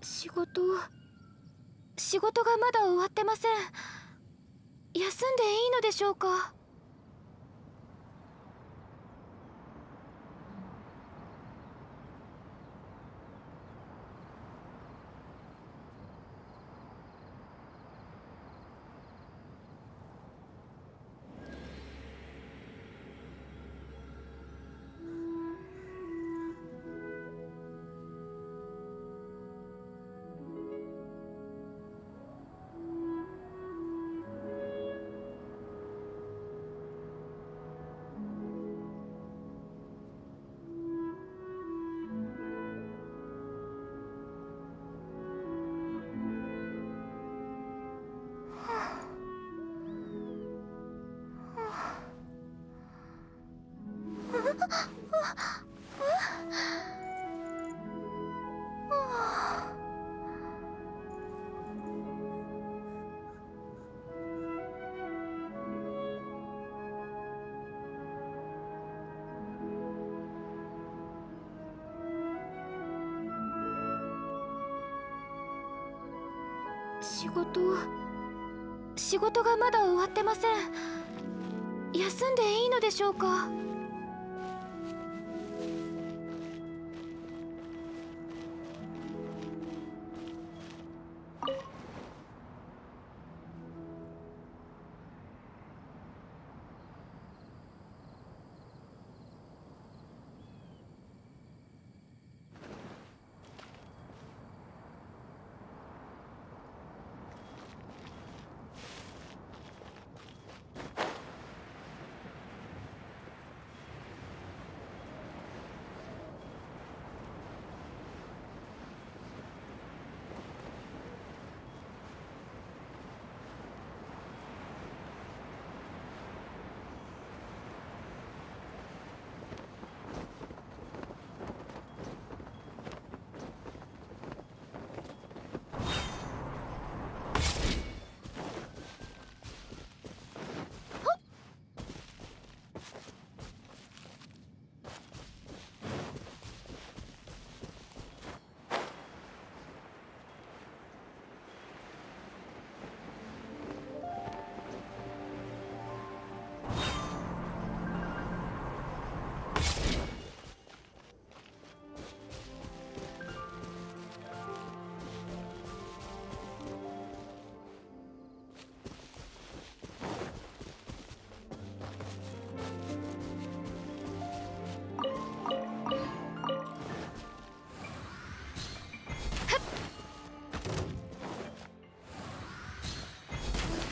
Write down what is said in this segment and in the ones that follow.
仕事がまだ終わってません。休んでいいのでしょうか？仕事がまだ終わってません。休んでいいのでしょうか？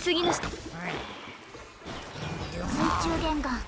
次の水中玄関。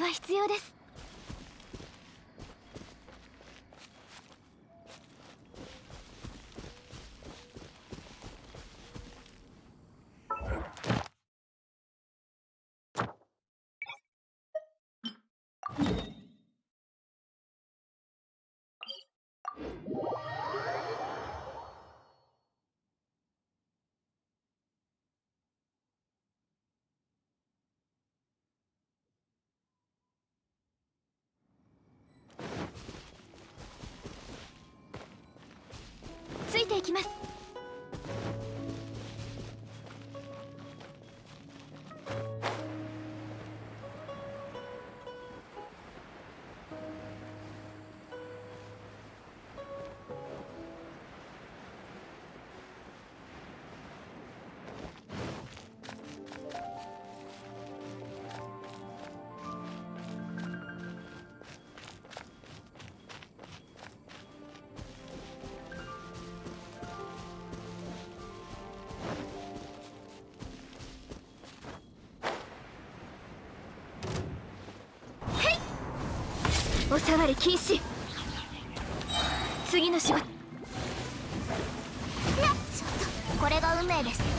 は必要です。ついていきます。お触り禁止。次の仕事。ちょっとこれが運命です。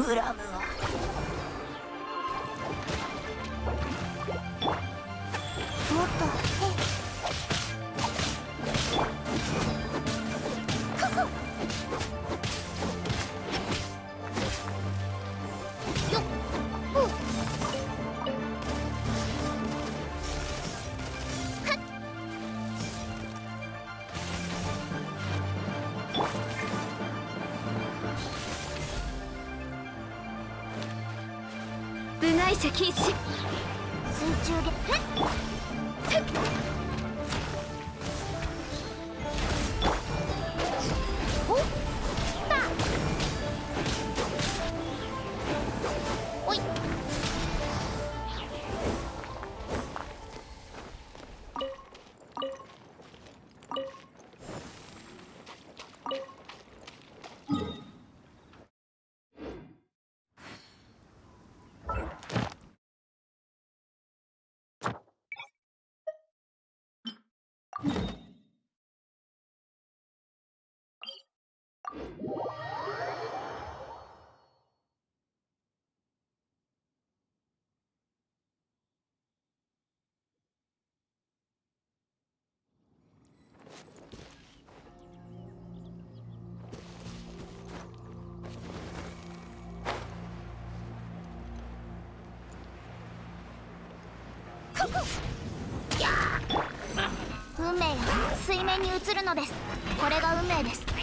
恨むわ。もっと内射禁止。水中でおっおい。運命よ、水面に映るのです。これが運命です。風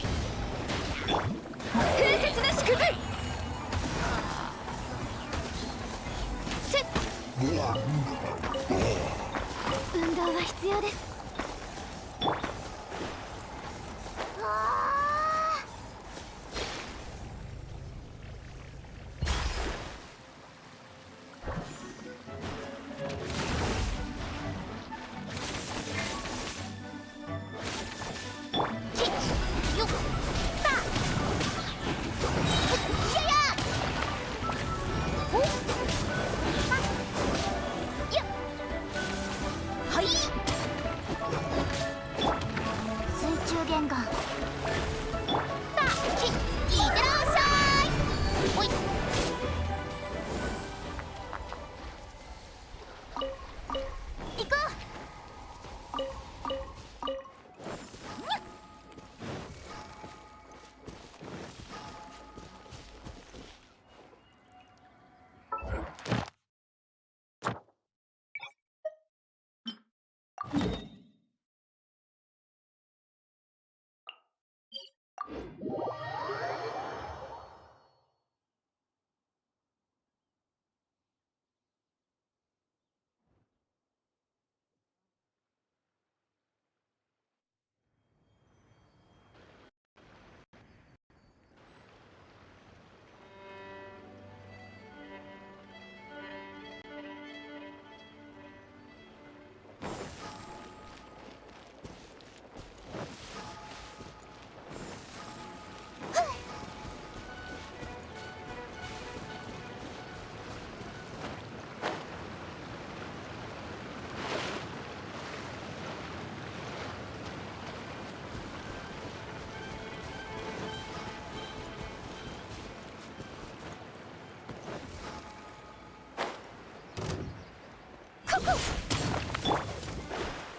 雪なし崩れ。運動は必要です。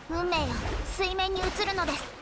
運命よ、水面に映るのです。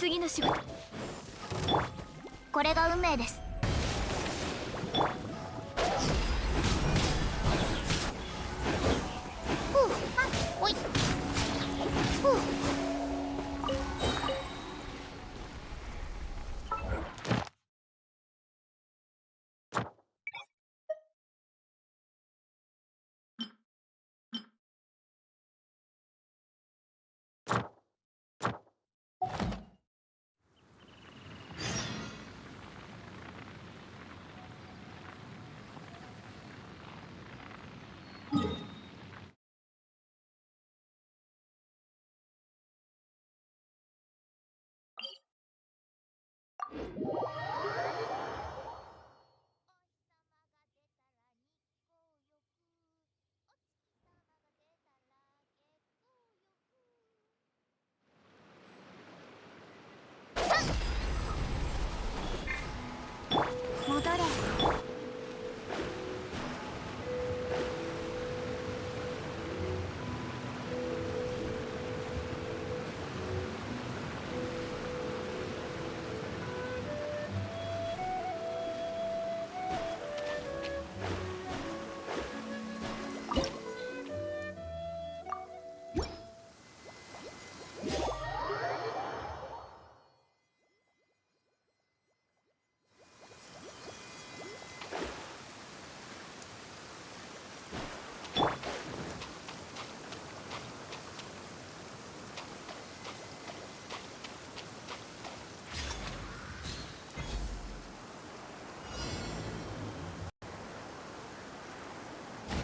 次の仕事。これが運命です。おい。戻れ。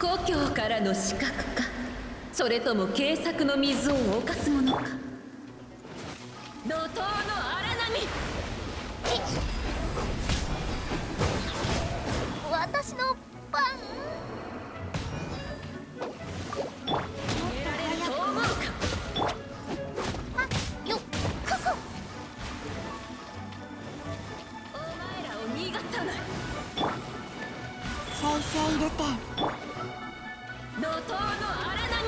故郷からの刺客か、それとも軽薄の水を犯すものか。怒涛の荒波。私の番。逃げられると思うか。よっくふ。お前らを逃がさない。せいせいルテン。怒涛の荒波。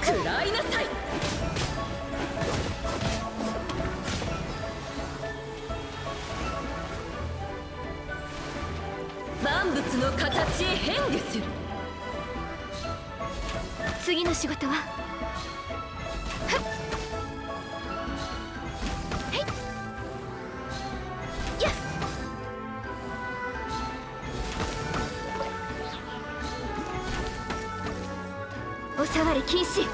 食らいなさい。万物の形へ変化する。次の仕事はお触り禁止。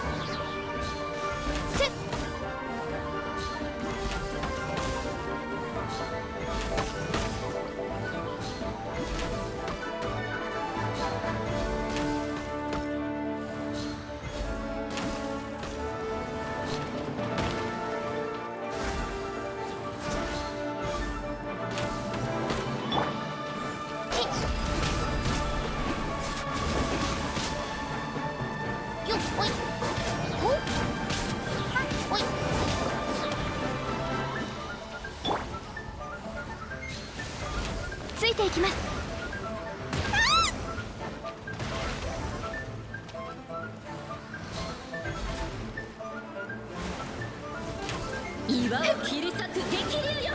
よっほい。ほっほい。ついていきます。岩を切り裂く激流よ。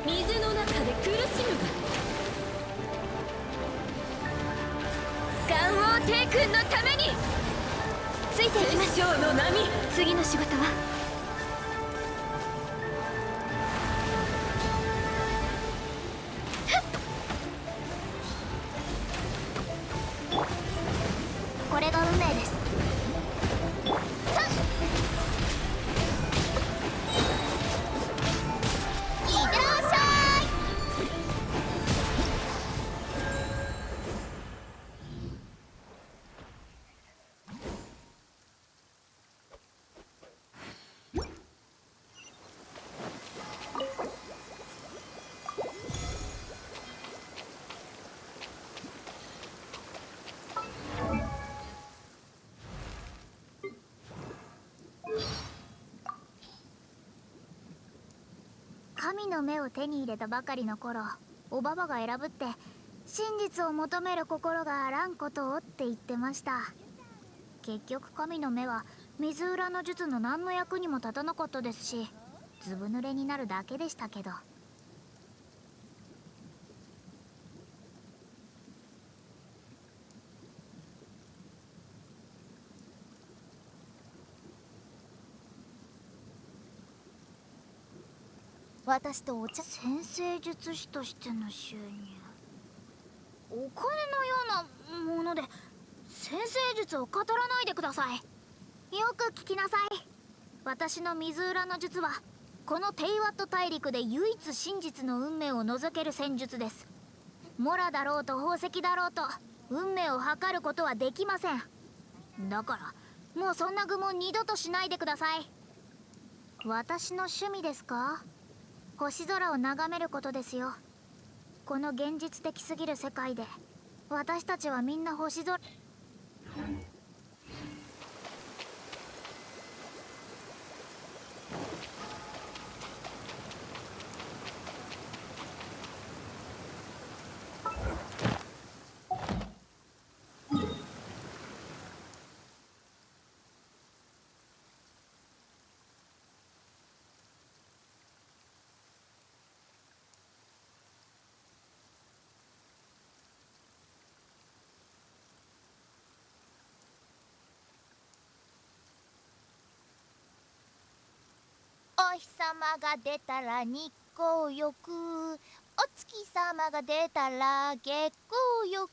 水の中で苦しむが。元王帝君のためについていきます。水晶の波。次の仕事はこれが運命です。いってらっしゃい。神の目を手に入れたばかりの頃、おばばが選ぶって真実を求める心があらんことをって言ってました。結局神の目は水裏の術の何の役にも立たなかったですし、ずぶ濡れになるだけでしたけど。私とお茶先生術師としての収入、お金のようなもので先生術を語らないでください。よく聞きなさい。私の水裏の術はこのテイワット大陸で唯一真実の運命を除ける戦術です。モラだろうと宝石だろうと運命を測ることはできません。だからもうそんな愚問二度としないでください。私の趣味ですか？星空を眺めることですよ。この現実的すぎる世界で私たちはみんな星空。お日様が出たら日光浴、お月様が出たら月光浴。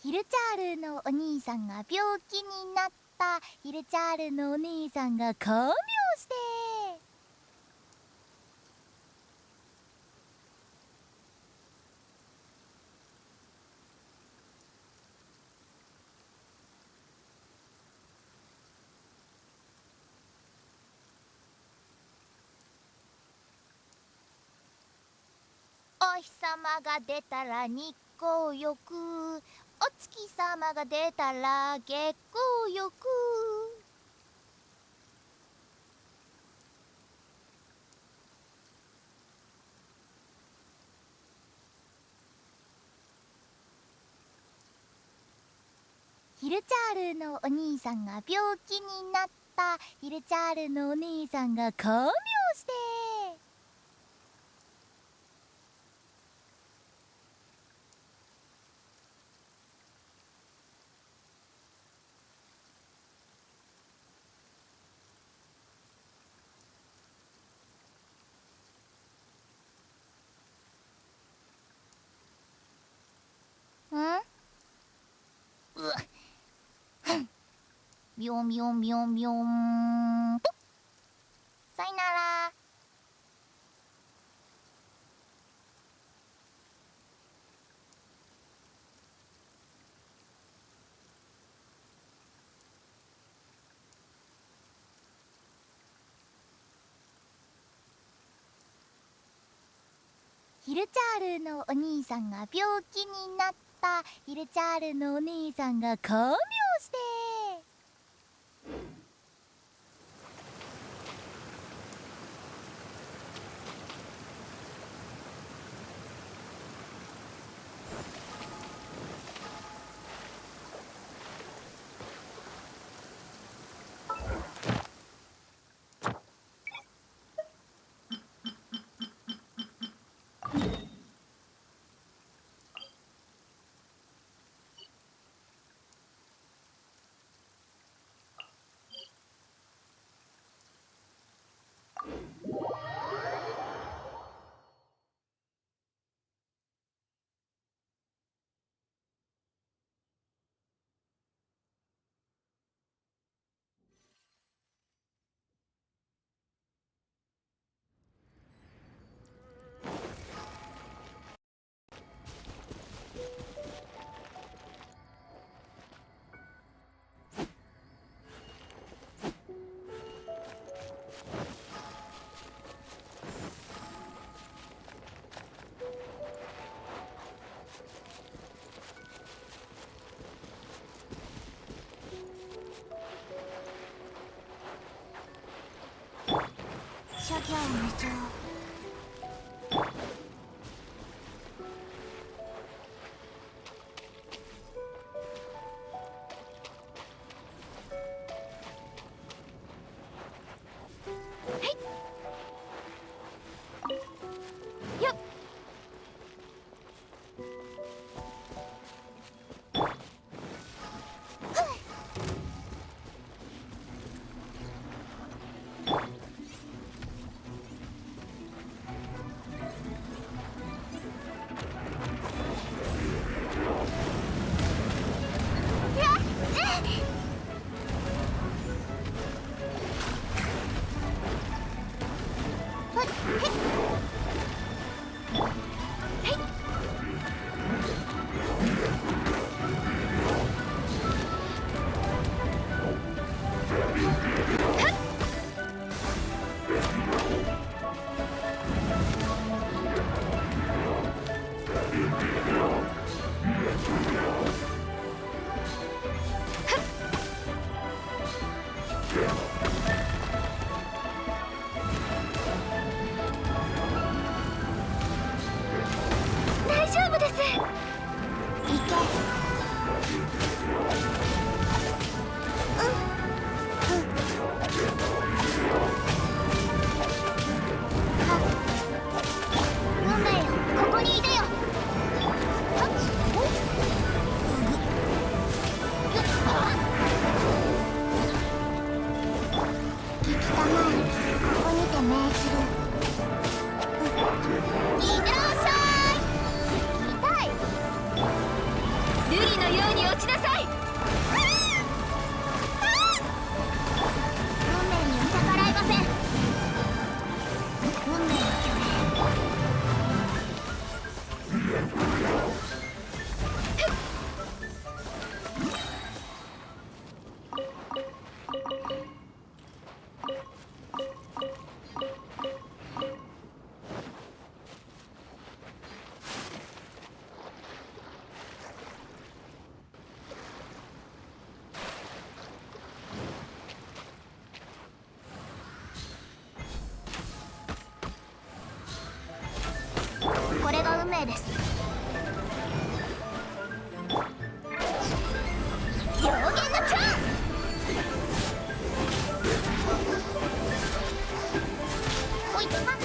ヒルチャールのお兄さんが病気になった。ヒルチャールのお姉さんが看病して。お日様が出たら日光浴、お月様が出たら月光浴。ヒルチャールのお兄さんが病気になった。ヒルチャールのお姉さんが看病して。ビョンビョンビョンビョンポッ。さよなら。ヒルチャールのお兄さんが病気になった。ヒルチャールのお姉さんが看病して。シャギャを見ちゃう。大丈夫です。行け。運命よ、ここにいでよ。行きたまえ、ここにて命じる。いってらっしゃい。痛い。瑠璃のように落ちなさい。運命に逆らえません。運命の巨これが運命です。表現のチャンおいはっはっ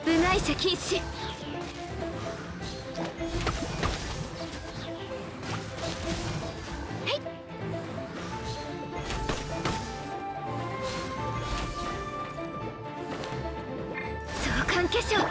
部外者禁止。相関化粧。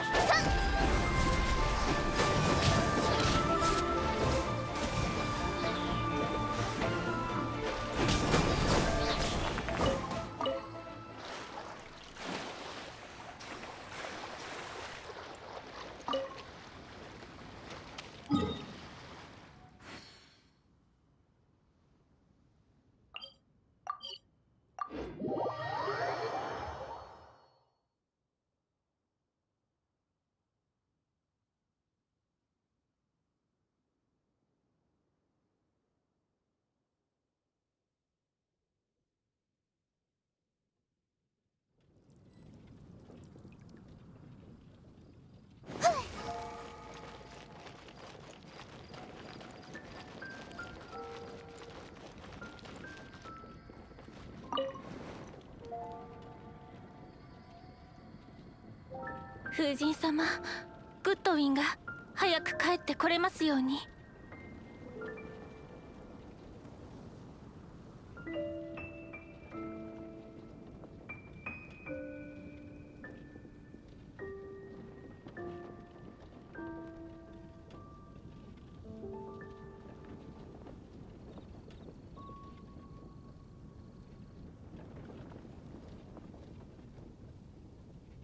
風神様、グッドウィンが早く帰ってこれますように。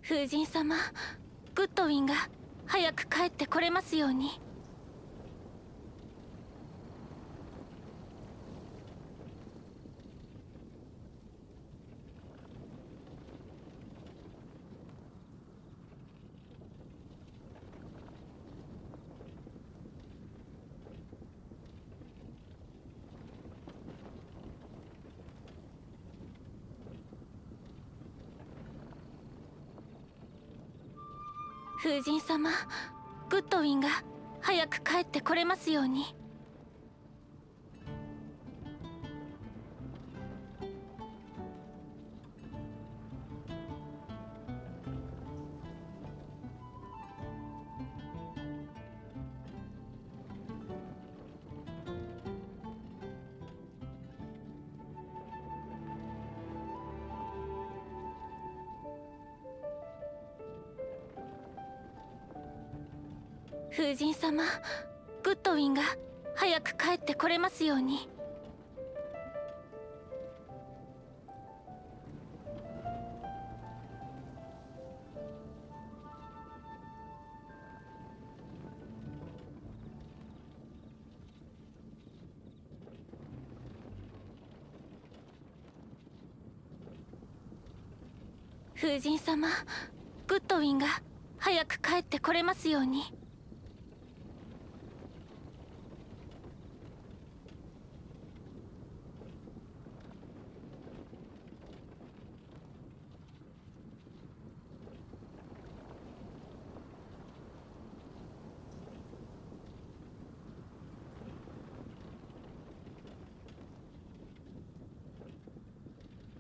風神様、グッドウィンが早く帰ってこれますように。風神様、グッドウィンが早く帰ってこれますように。風神様、グッドウィンが早く帰ってこれますように。風神様、グッドウィンが早く帰ってこれますように。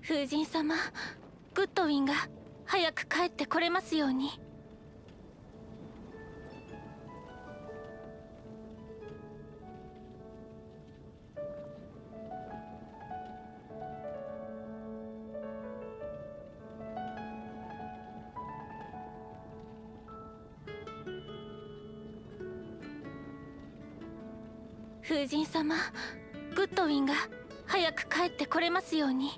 風神様、グッドウィンが早く帰ってこれますように。風神様、グッドウィンが早く帰ってこれますように。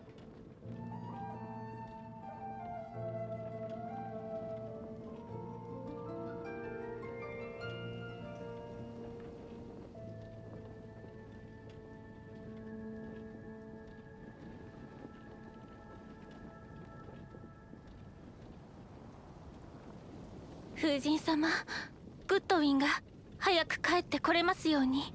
風神様、グッドウィンが早く帰ってこれますように。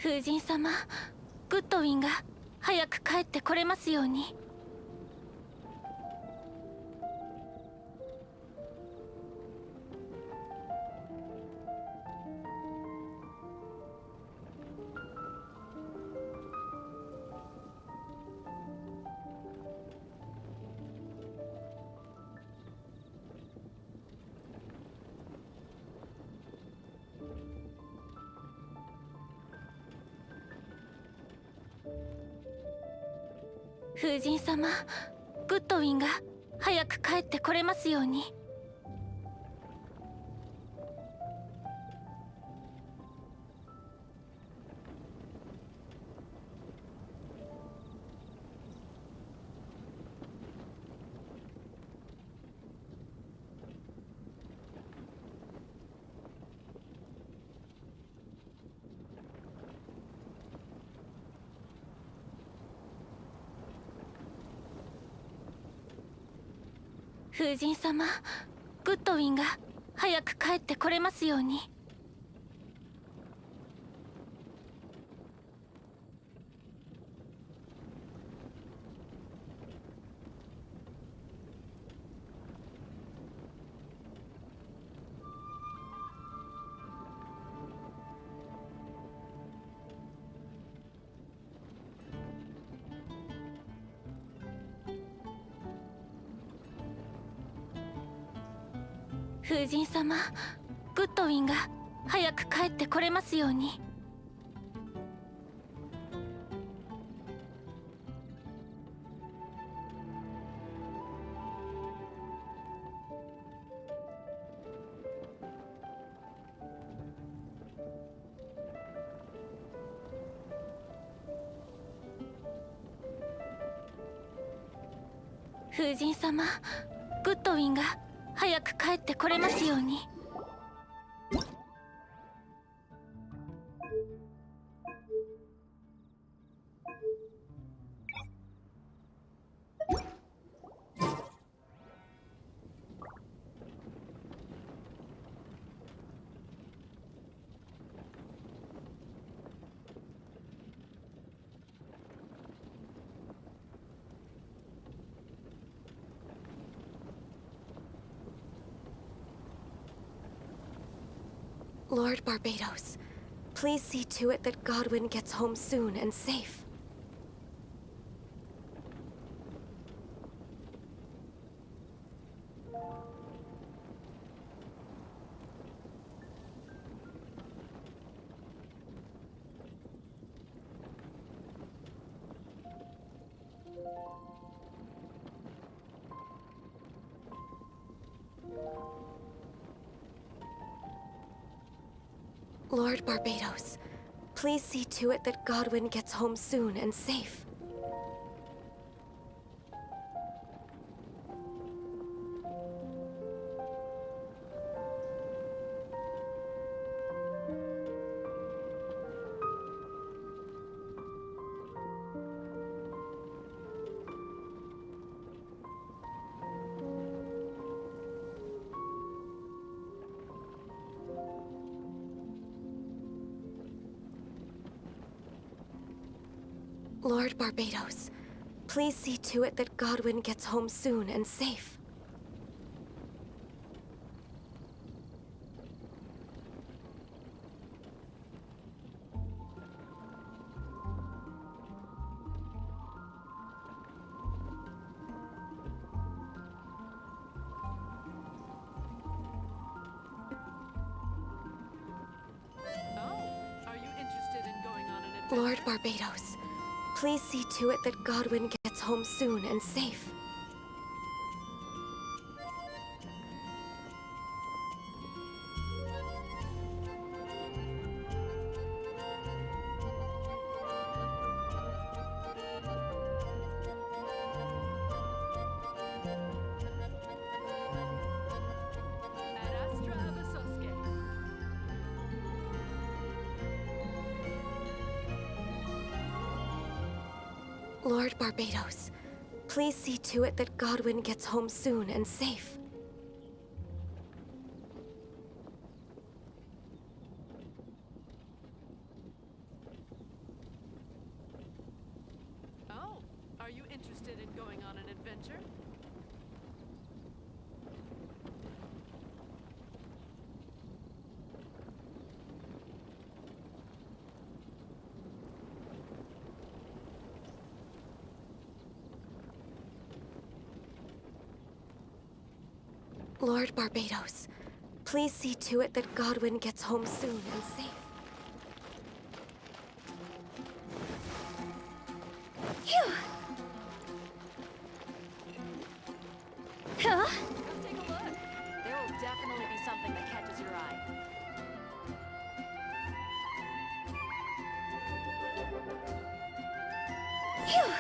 風神様、グッドウィンが早く帰ってこれますように。風神様、グッドウィンが早く帰ってこれますように。風神様、グッドウィンが早く帰ってこれますように。風神様、グッドウィンが早く帰ってこれますように。風神様、グッドウィンが早く帰ってこれますように。Lord Barbados, please see to it that Godwin gets home soon and safe. Lord Barbados, please see to it that Godwin gets home soon and safe. Lord Barbados, please see to it that Godwin gets home soon and safe. Lord Barbados, please see to it that Godwin gets home soon and safe. Lord Barbados, please see to it that Godwin gets home soon and safe. Oh, are you interested in going on an adventure? Lord Barbados, please see to it that Godwin gets home soon and safe. Phew! Huh? Come take a look. There will definitely be something that catches your eye. Phew!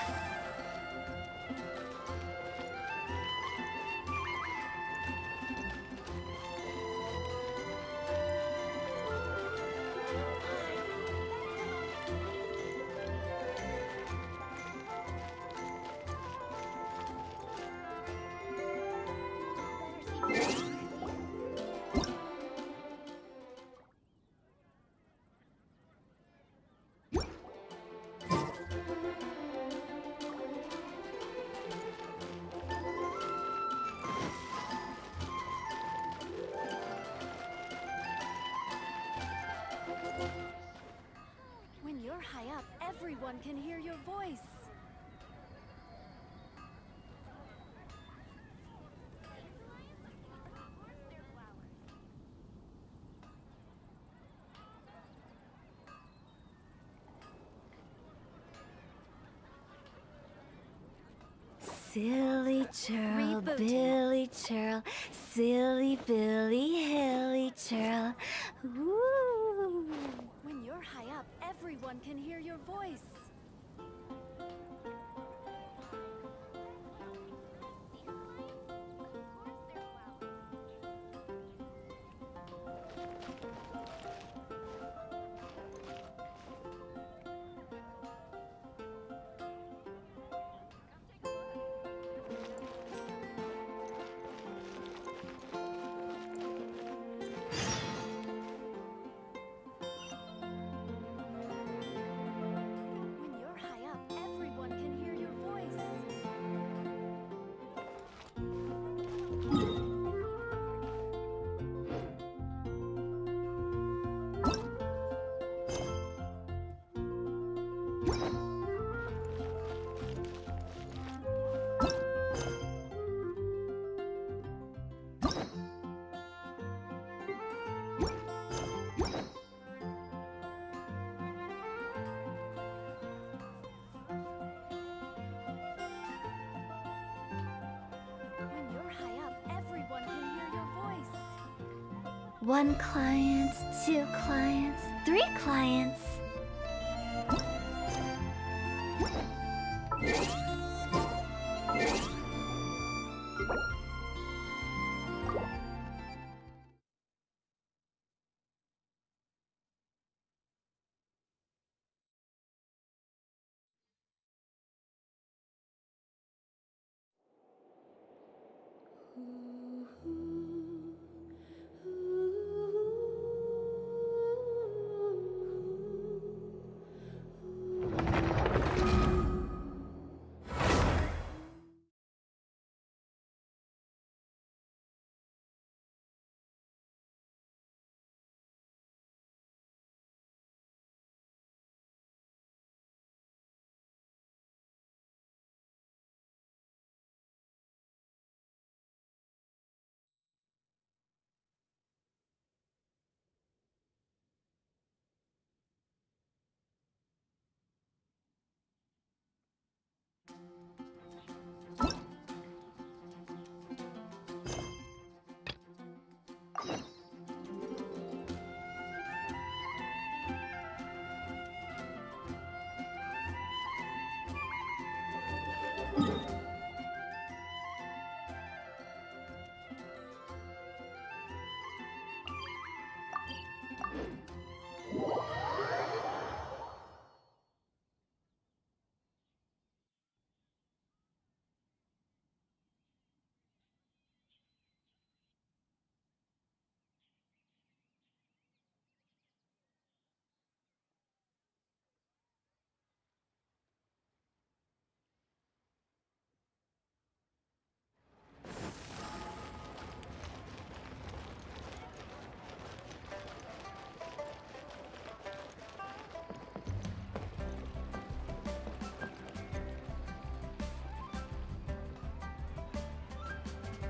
When you're high up, everyone can hear your voice. Silly churl, Rebooting. Billy churl, silly Billy, hilly churl. Woo! When you're high up, everyone can hear your voice. When you're high up, everyone can hear One client, two clients, three clients.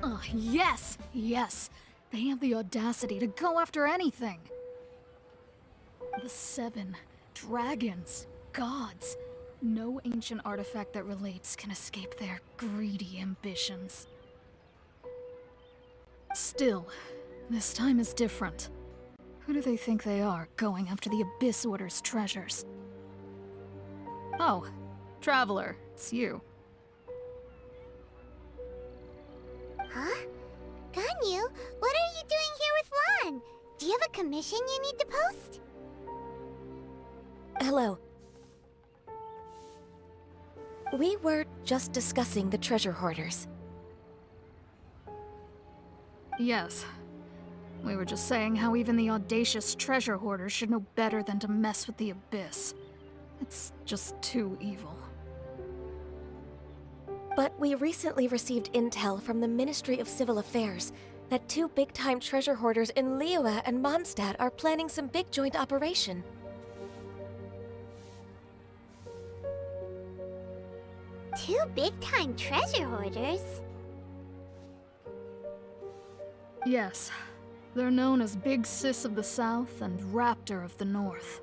Oh, yes! Yes! They have the audacity to go after anything! The 7 dragons, gods. No ancient artifact that relates can escape their greedy ambitions. Still, this time is different. Who do they think they are, going after the Abyss Order's treasures? Oh, Traveler, it's you. Huh? Ganyu, what are you doing here with Lan? Do you have a commission you need to post? Hello. We were just discussing the treasure hoarders. Yes. We were just saying how even the audacious treasure hoarders should know better than to mess with the Abyss. It's just too evil. But we recently received intel from the Ministry of Civil Affairs that 2 big-time treasure hoarders in Liyue and Mondstadt are planning some big joint operation. Two big-time treasure hoarders? Yes. They're known as Big Sis of the South and Raptor of the North.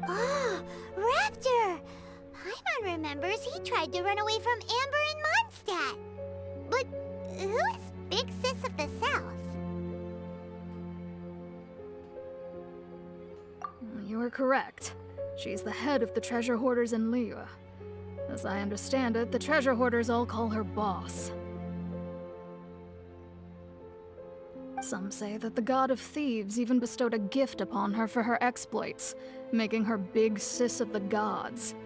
Oh, Raptor! Paimon remembers he tried to run away from Amber in Mondstadt. But who is Big Sis of the South? You are correct. She's the head of the treasure hoarders in Liyue. As I understand it, the treasure hoarders all call her boss. Some say that the god of thieves even bestowed a gift upon her for her exploits, making her Big Sis of the gods.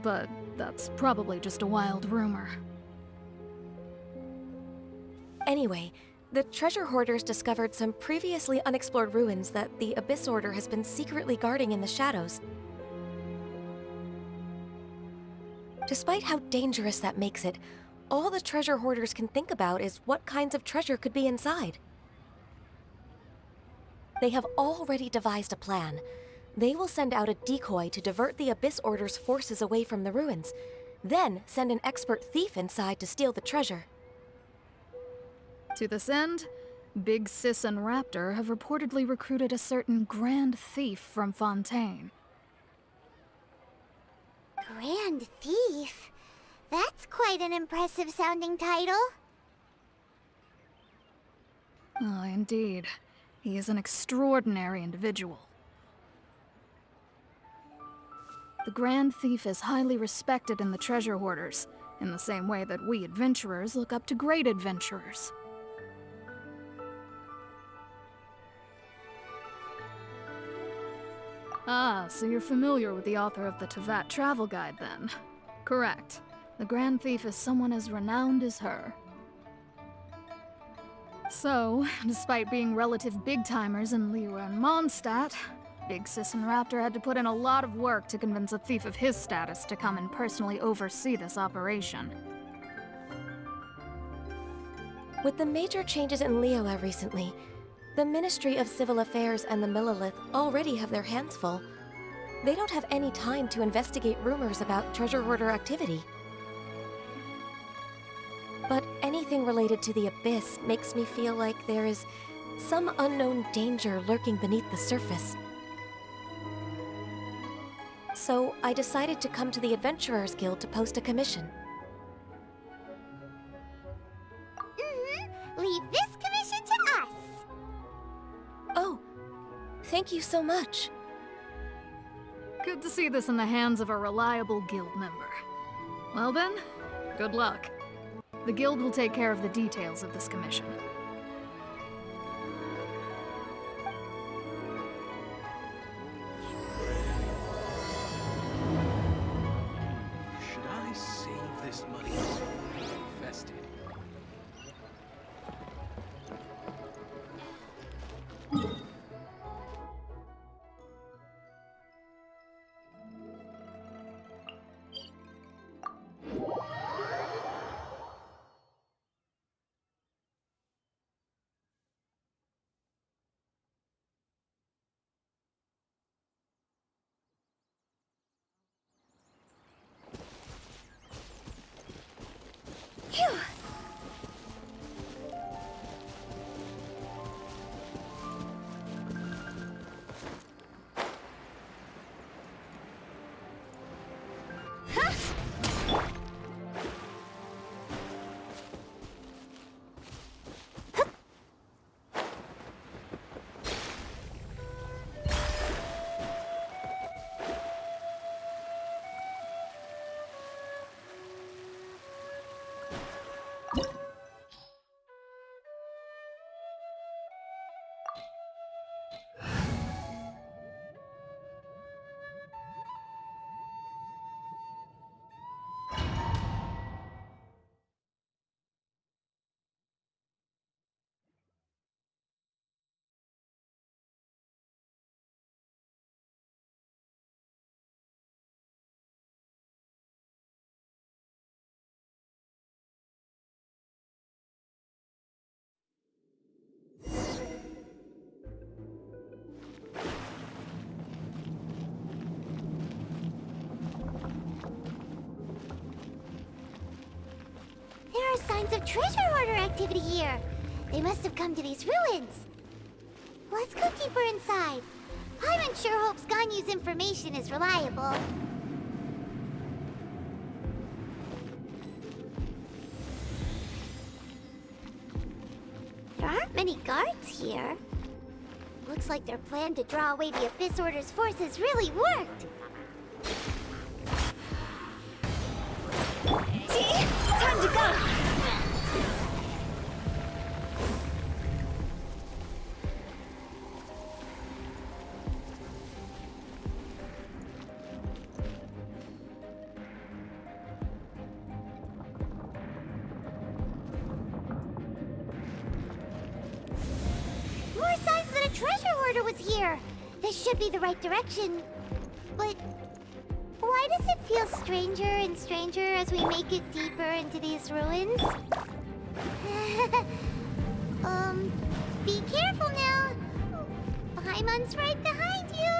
But that's probably just a wild rumor. Anyway, the treasure hoarders discovered some previously unexplored ruins that the Abyss Order has been secretly guarding in the shadows. Despite how dangerous that makes it, all the treasure hoarders can think about is what kinds of treasure could be inside. They have already devised a plan. They will send out a decoy to divert the Abyss Order's forces away from the ruins, then send an expert thief inside to steal the treasure. To this end, Big Sis and Raptor have reportedly recruited a certain Grand Thief from Fontaine. Grand Thief? That's quite an impressive sounding title. Ah, indeed. He is an extraordinary individual. The Grand Thief is highly respected in the treasure hoarders, in the same way that we adventurers look up to great adventurers. Ah, so you're familiar with the author of the Tevat Travel Guide, then? Correct. The Grand Thief is someone as renowned as her. So, despite being relative big-timers in Liyue and Mondstadt, Big Sis and Raptor had to put in a lot of work to convince a thief of his status to come and personally oversee this operation. With the major changes in Liyue recently, the Ministry of Civil Affairs and the Millelith already have their hands full. They don't have any time to investigate rumors about treasure hoarder activity. But anything related to the Abyss makes me feel like there is some unknown danger lurking beneath the surface. So I decided to come to the Adventurers Guild to post a commission. Leave this commission to us. Oh, thank you so much. Good to see this in the hands of a reliable guild member. Well then, good luck. The guild will take care of the details of this commission. Should I save this money or invest it? There are signs of treasure hoarder activity here. They must have come to these ruins. Let's go deeper inside. Paimon sure hopes Ganyu's information is reliable. There aren't many guards here. Looks like their plan to draw away the Abyss Order's forces really worked. Time to go! More signs that a treasure hoarder was here! This should be the right direction. But why does it feel stranger and stranger as we make it deeper into these ruins? Be careful now. Paimon's right behind you.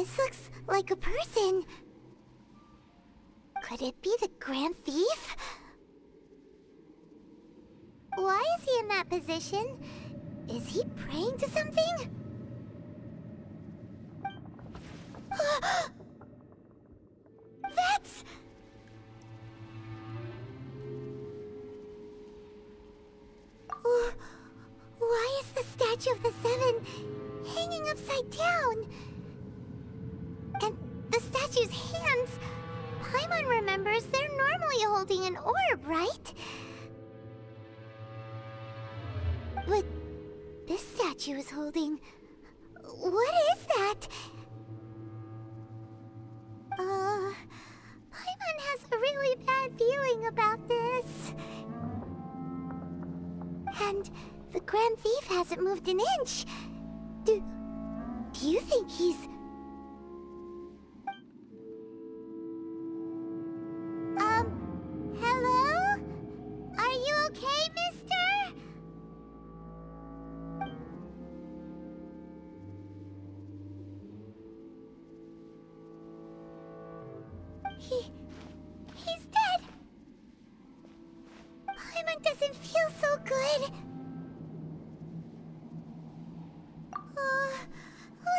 This looks like a person. Could it be the Grand Thief? Why is he in that position? Is he praying to something? That's... Why is the statue of the Seven hanging upside down? And the statue's hands... Paimon remembers they're normally holding an orb, right? But this statue is holding... What is that? Paimon has a really bad feeling about this. And the Grand Thief hasn't moved an inch. Do you think he's... Hello? Are you okay, mister? He's dead. Paimon doesn't feel so good.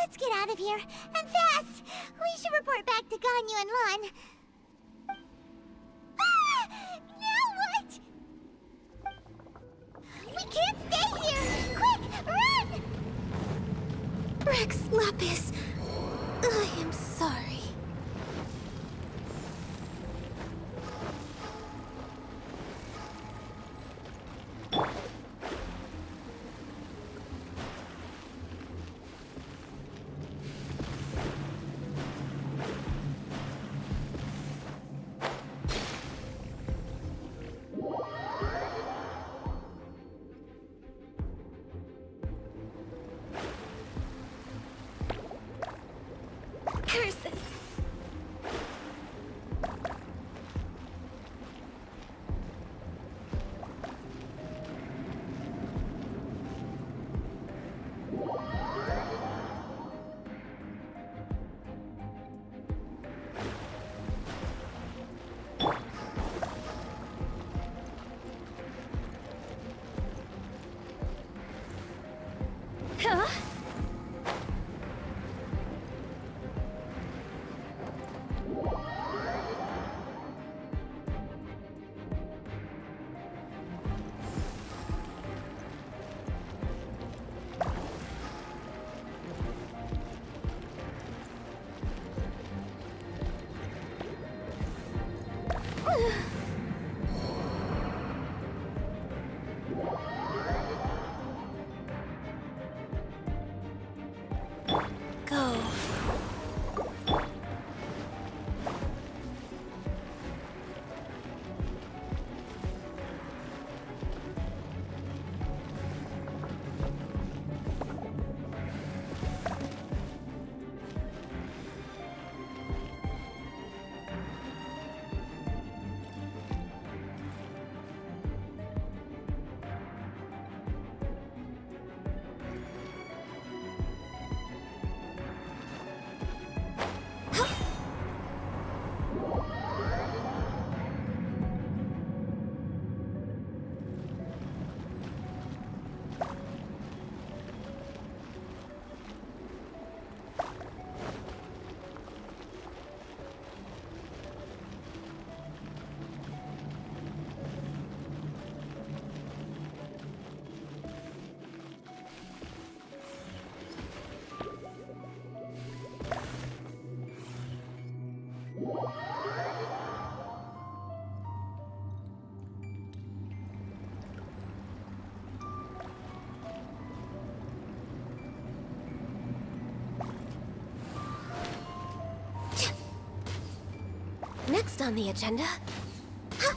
Let's get out of here, and fast! We should report back to Ganyu and Lon. Now what? We can't stay here! Quick, run! Rex Lapis, I am sorry. Curses! Huh? Go. Next on the agenda... Huh.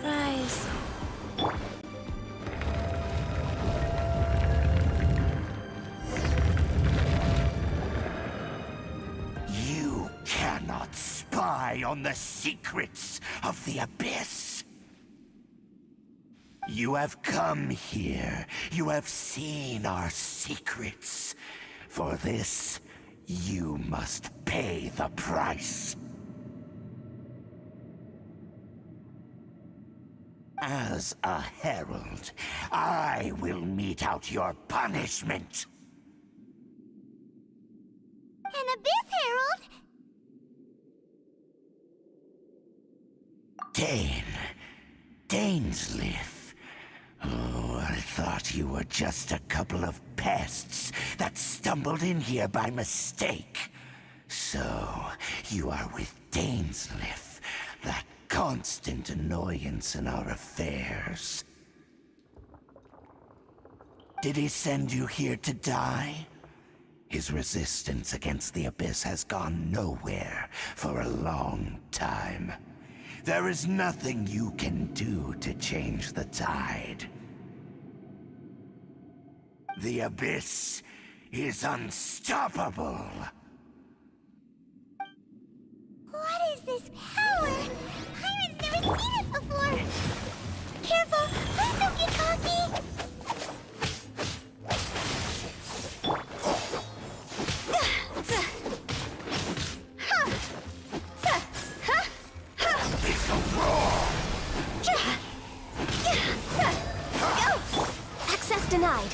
Rise. You cannot spy on the secrets of the Abyss. You have come here. You have seen our secrets. For this, you must pay the price. As a herald, I will mete out your punishment. An Abyss Herald? Dainsleif. Oh, I thought you were just a couple of pests that stumbled in here by mistake. So, you are with Dainsleif, that constant annoyance in our affairs. Did he send you here to die? His resistance against the Abyss has gone nowhere for a long time. There is nothing you can do to change the tide. The Abyss is unstoppable. What is this power? Pirate's never seen it before! Careful! Please don't get cocky! Access denied.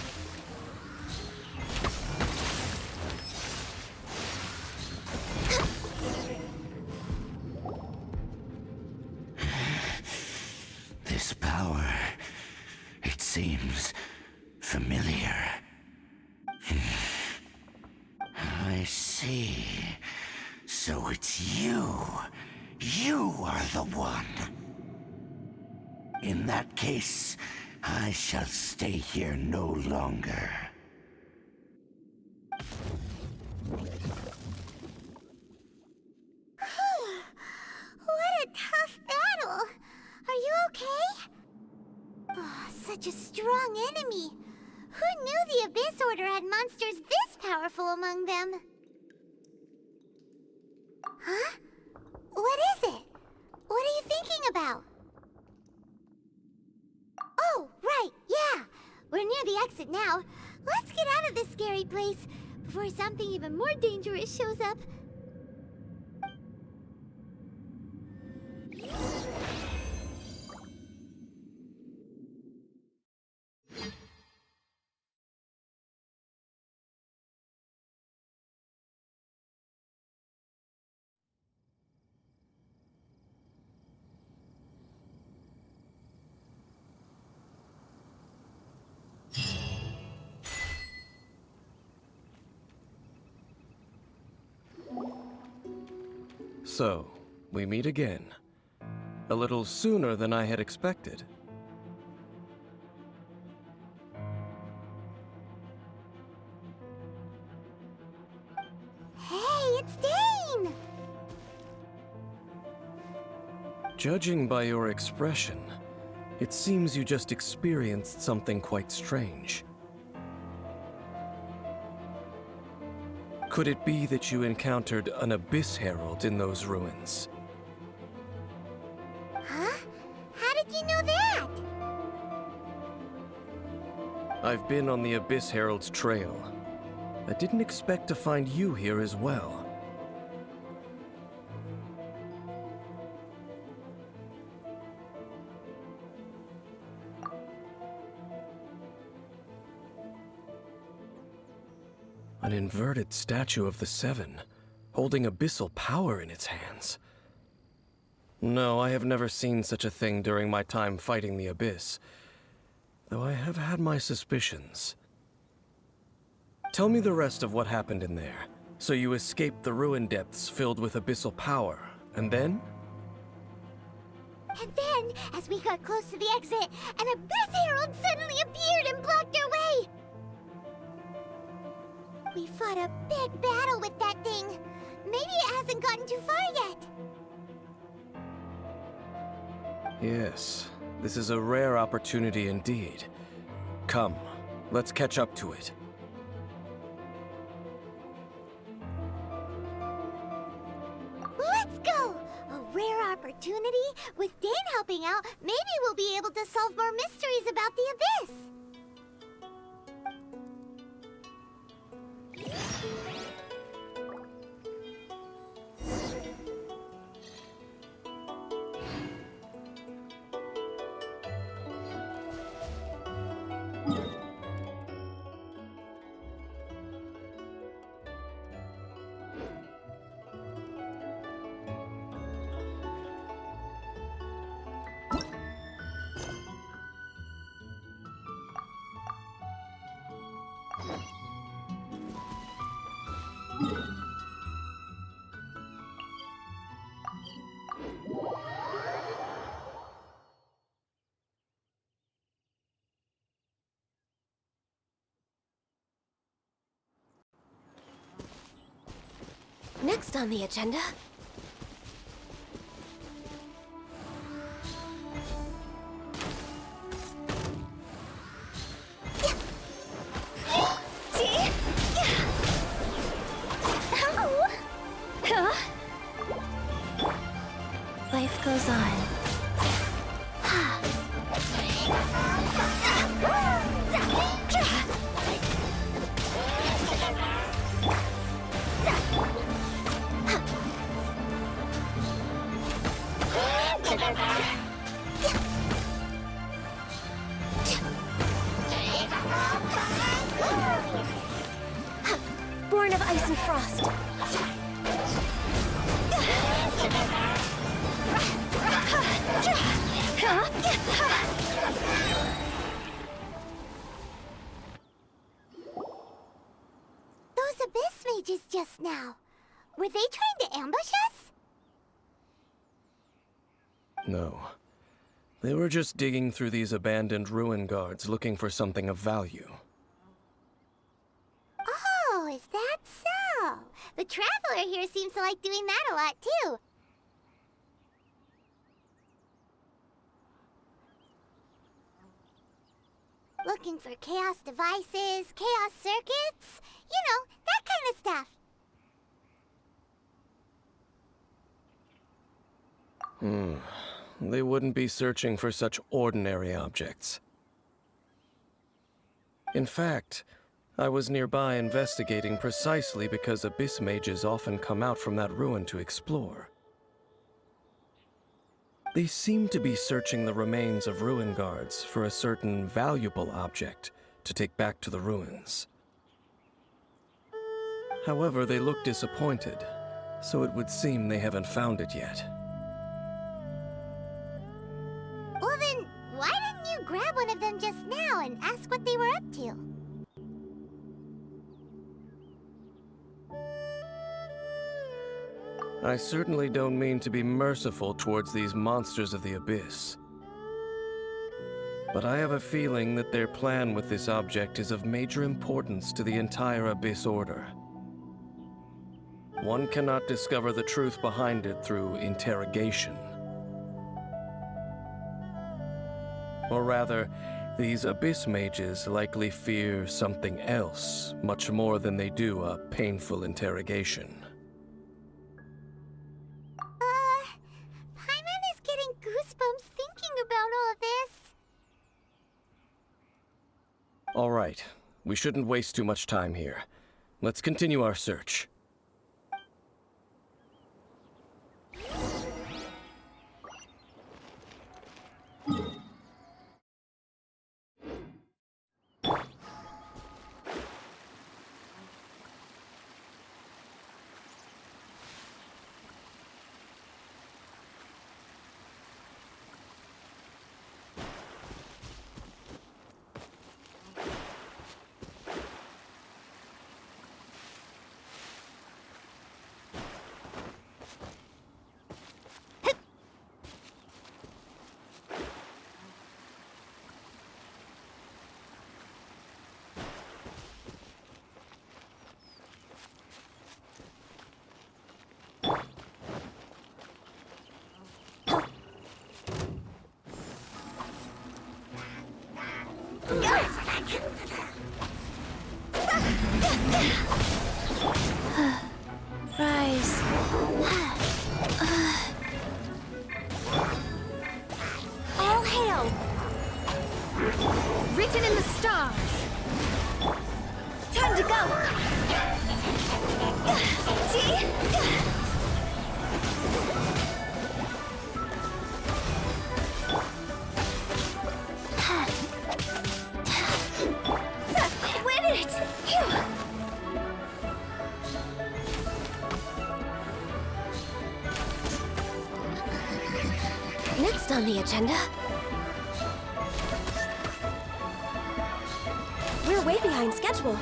This power, it seems familiar. I see. So it's you. You are the one. In that case, I shall stay here no longer. What a tough battle! Are you okay? Oh, such a strong enemy! Who knew the Abyss Order had monsters this powerful among them? Huh? What is it? What are you thinking about? Oh, right, yeah! We're near the exit now. Let's get out of this scary place before something even more dangerous shows up. So, we meet again. A little sooner than I had expected. Hey, it's Dane! Judging by your expression, it seems you just experienced something quite strange. Could it be that you encountered an Abyss Herald in those ruins? Huh? How did you know that? I've been on the Abyss Herald's trail. I didn't expect to find you here as well. An inverted statue of the Seven, holding abyssal power in its hands. No, I have never seen such a thing during my time fighting the Abyss, though I have had my suspicions. Tell me the rest of what happened in there. So you escaped the ruin depths filled with abyssal power, and then? And then, as we got close to the exit, an Abyss Herald suddenly appeared and blocked our way! We fought a big battle with that thing. Maybe it hasn't gotten too far yet. Yes, this is a rare opportunity indeed. Come, let's catch up to it. Let's go! A rare opportunity? With Dane helping out, maybe we'll be able to solve more mysteries about the Abyss! Next on the agenda... Life goes on. Born of ice and frost. Those Abyss mages just now. Were they trying to ambush us? No. They were just digging through these abandoned ruin guards looking for something of value. Oh, is that so? The Traveler here seems to like doing that a lot, too. Looking for chaos devices, chaos circuits, you know, that kind of stuff. They wouldn't be searching for such ordinary objects. In fact, I was nearby investigating precisely because Abyss mages often come out from that ruin to explore. They seem to be searching the remains of ruin guards for a certain valuable object to take back to the ruins. However, they look disappointed, so it would seem they haven't found it yet. Well then, why didn't you grab one of them just now and ask what they were up to? I certainly don't mean to be merciful towards these monsters of the Abyss. But I have a feeling that their plan with this object is of major importance to the entire Abyss Order. One cannot discover the truth behind it through interrogation. Or rather, these Abyss mages likely fear something else, much more than they do a painful interrogation. Paimon is getting goosebumps thinking about all this. All right, we shouldn't waste too much time here. Let's continue our search. Rise. All hail! Written in the stars! Time to go! Win it! Next on the agenda... We're way behind schedule.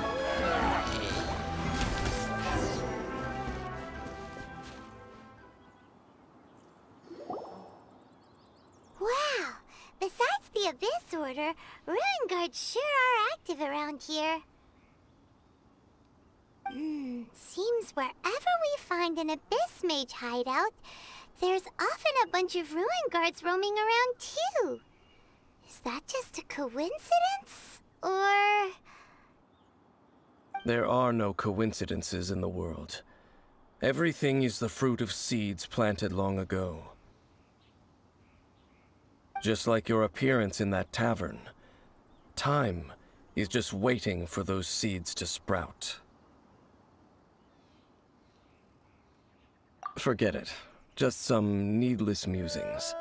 Wow! Besides the Abyss Order, Ruin Guards sure are active around here. Seems wherever we find an Abyss Mage hideout, there's often a bunch of Ruin Guards roaming around too. Is that just a coincidence? Or... There are no coincidences in the world. Everything is the fruit of seeds planted long ago. Just like your appearance in that tavern, time is just waiting for those seeds to sprout. Forget it. Just some needless musings.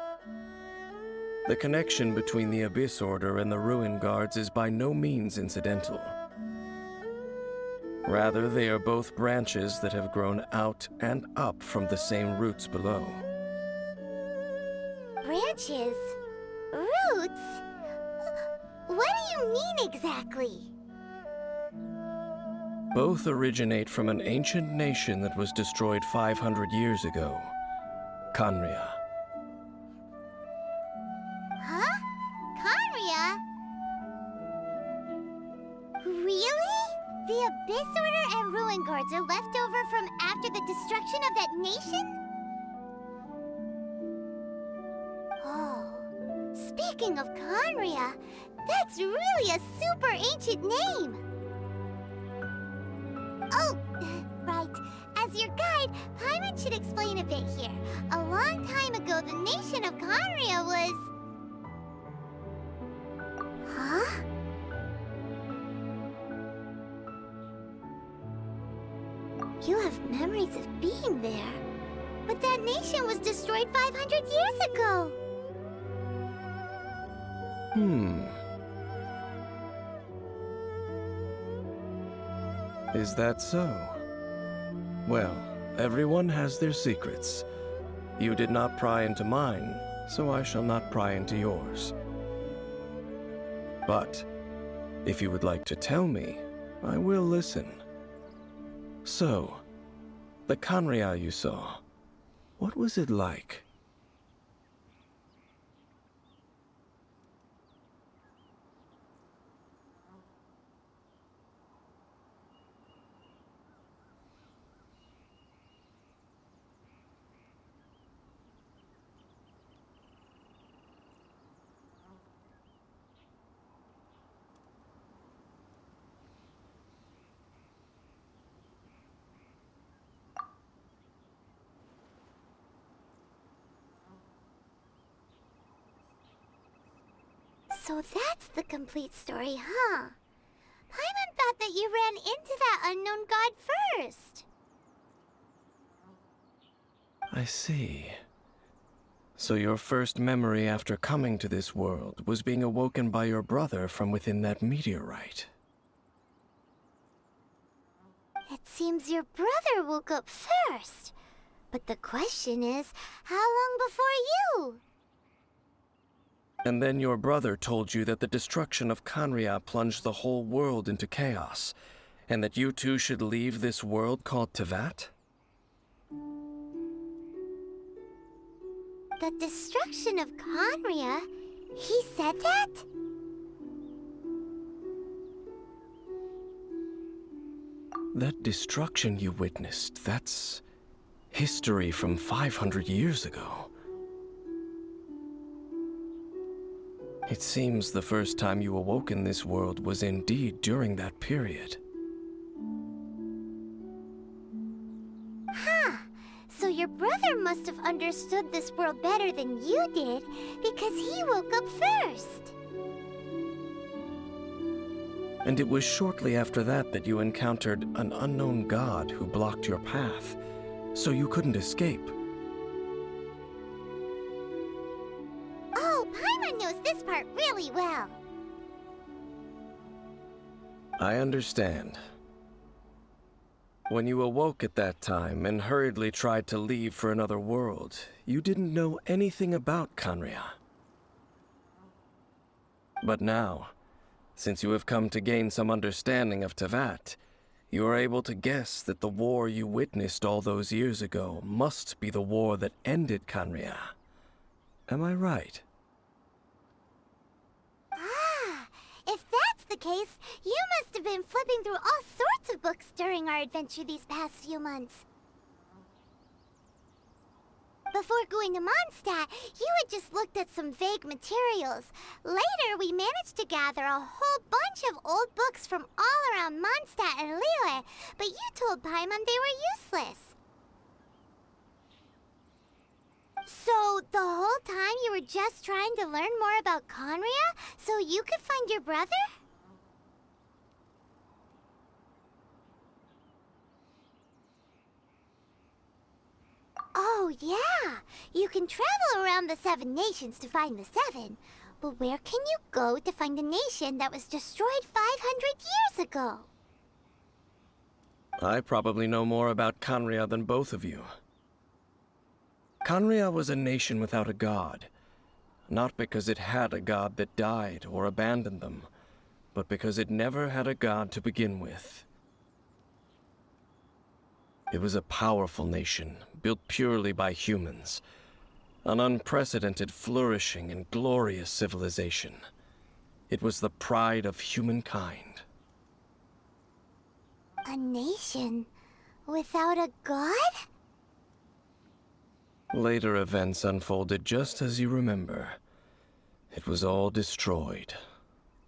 The connection between the Abyss Order and the Ruin Guards is by no means incidental. Rather, they are both branches that have grown out and up from the same roots below. branches? Roots? What do you mean exactly? Both originate from an ancient nation that was destroyed 500 years ago, Khaenri'ah. Huh? Khaenri'ah? Really? The Abyss Order and Ruin Guards are left over from after the destruction of that nation? Oh, speaking of Khaenri'ah, that's really a super ancient name! Oh, right. As your guide, Paimon should explain a bit here. A long time ago, the nation of Khaenri'ah was... Huh? You have memories of being there. But that nation was destroyed 500 years ago! Is that so? Well, everyone has their secrets. You did not pry into mine, so I shall not pry into yours. But, if you would like to tell me, I will listen. So, the Khaenri'ah you saw, what was it like? So that's the complete story, huh? Paimon thought that you ran into that unknown god first. I see. So your first memory after coming to this world was being awoken by your brother from within that meteorite. It seems your brother woke up first. But the question is, how long before you? And then your brother told you that the destruction of Khaenri'ah plunged the whole world into chaos, and that you two should leave this world called Teyvat? The destruction of Khaenri'ah? He said that? That destruction you witnessed, that's history from 500 years ago. It seems the first time you awoke in this world was indeed during that period. brother must have understood this world better than you did, because he woke up first. And it was shortly after that that you encountered an unknown god who blocked your path, so you couldn't escape. Oh, Paimon knows this part really well. I understand. When you awoke at that time and hurriedly tried to leave for another world, you didn't know anything about Khaenri'ah. But now, since you have come to gain some understanding of Teyvat, you are able to guess that the war you witnessed all those years ago must be the war that ended Khaenri'ah. Am I right? Ah, if that's the case, you must have been flipping through all sorts of books during our adventure these past few months. Before going to Mondstadt, you had just looked at some vague materials. Later, we managed to gather a whole bunch of old books from all around Mondstadt and Liyue, but you told Paimon they were useless. So, the whole time you were just trying to learn more about Khaenri'ah so you could find your brother? Oh, yeah! You can travel around the 7 nations to find the 7. But where can you go to find a nation that was destroyed 500 years ago? I probably know more about Khaenri'ah than both of you. Khaenri'ah was a nation without a god. Not because it had a god that died or abandoned them, but because it never had a god to begin with. It was a powerful nation, built purely by humans. An unprecedented, flourishing, and glorious civilization. It was the pride of humankind. A nation without a god? Later events unfolded just as you remember. It was all destroyed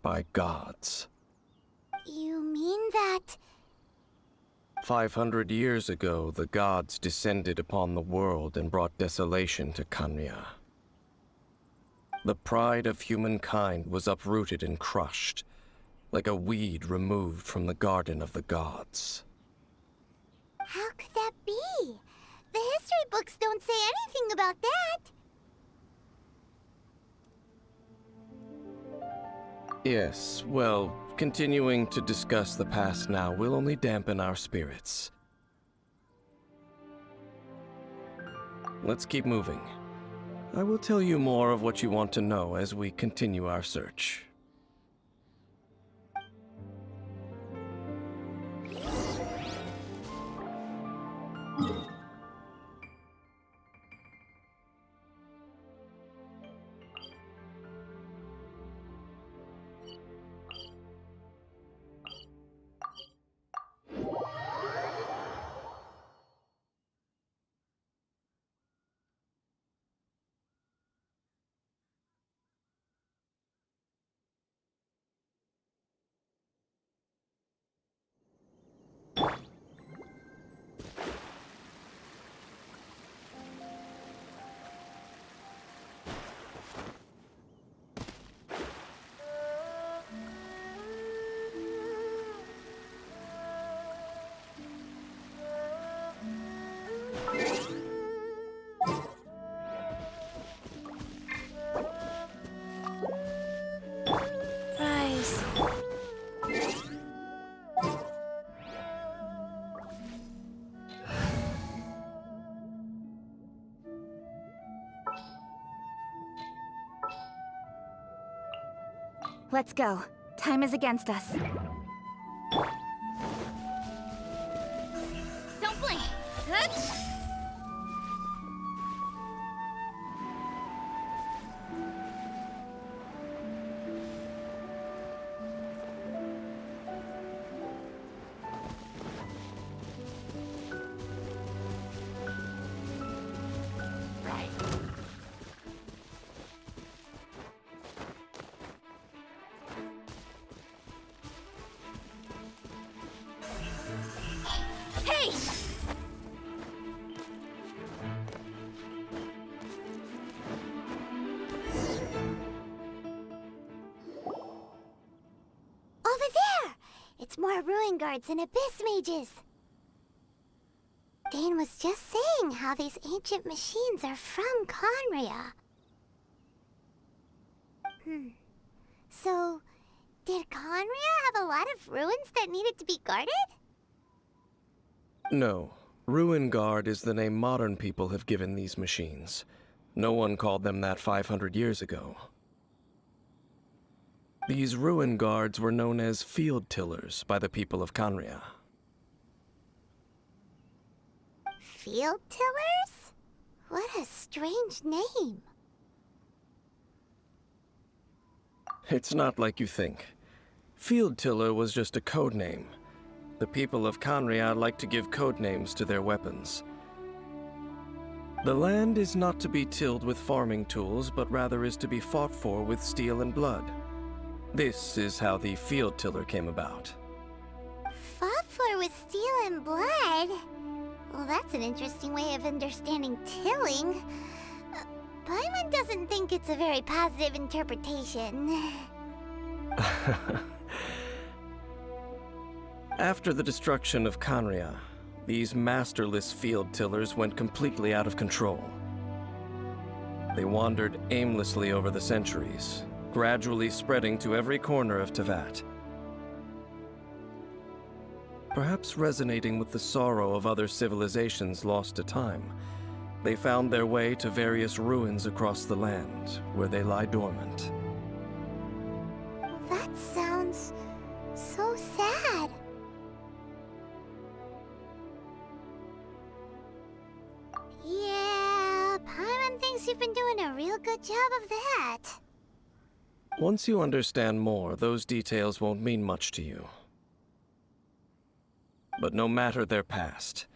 by gods. You mean that... 500 years ago, the gods descended upon the world and brought desolation to Khaenri'ah. The pride of humankind was uprooted and crushed, like a weed removed from the garden of the gods. How could that be? The history books don't say anything about that. Yes, well, continuing to discuss the past now will only dampen our spirits. Let's keep moving. I will tell you more of what you want to know as we continue our search. Rise. Let's go. Time is against us. Don't blink. ruin guards and abyss mages. Dane was just saying how these ancient machines are from Conria. So, did Conria have a lot of ruins that needed to be guarded? No. Ruin Guard is the name modern people have given these machines. No one called them that 500 years ago. These Ruin Guards were known as Field Tillers by the people of Conria. Field Tillers? What a strange name. It's not like you think. Field Tiller was just a code name. The people of Conria like to give code names to their weapons. The land is not to be tilled with farming tools, but rather is to be fought for with steel and blood. This is how the Field Tiller came about. Fought for with steel and blood? Well, that's an interesting way of understanding tilling. Paimon doesn't think it's a very positive interpretation. After the destruction of Conria, these masterless field tillers went completely out of control. They wandered aimlessly over the centuries, gradually spreading to every corner of Teyvat. Perhaps resonating with the sorrow of other civilizations lost to time, they found their way to various ruins across the land, where they lie dormant. That sounds so sad. Yeah, Paimon thinks you've been doing a real good job of that. Once you understand more, those details won't mean much to you. But no matter their past,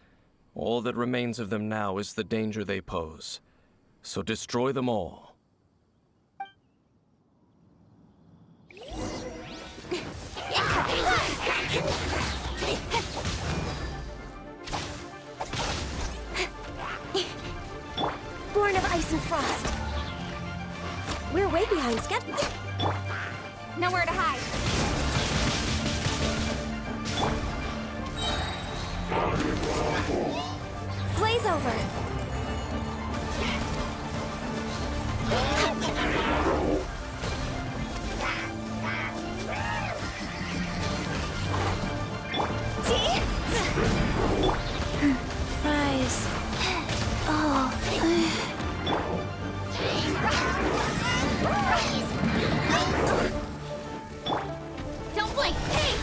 all that remains of them now is the danger they pose. So destroy them all. Born of ice and frost. We're way behind schedule. Nowhere to hide. Blaze over. Rise. Oh. Don't blink! Hey!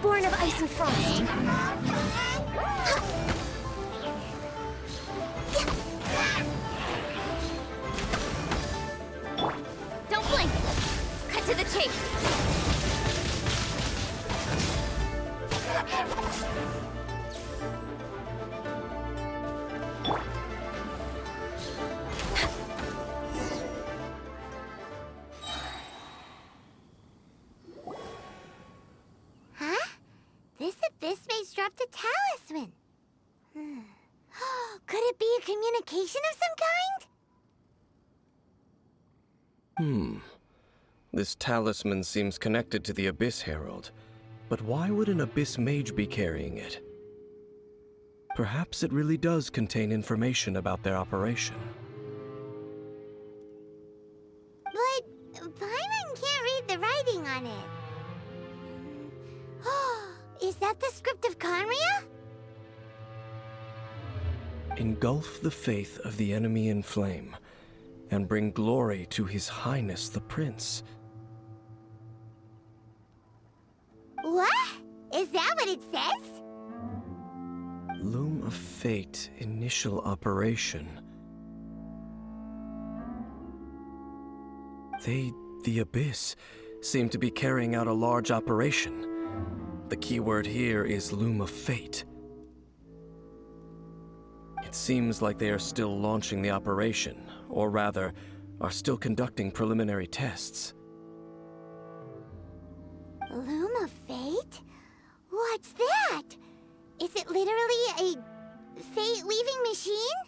Born of ice and frost. Don't blink! Cut to the chase! Huh? This abyss maze dropped a talisman. Could it be a communication of some kind? This talisman seems connected to the Abyss Herald. But why would an Abyss Mage be carrying it? Perhaps it really does contain information about their operation. But Paimon can't read the writing on it. Is that the script of Conria? Engulf the faith of the enemy in flame, and bring glory to His Highness the Prince. What? Is that what it says? Loom of Fate, initial operation. They, the Abyss, seem to be carrying out a large operation. The keyword here is Loom of Fate. It seems like they are still launching the operation, or rather, are still conducting preliminary tests. Loom of Fate? What's that? Is it literally a fate-leaving machine?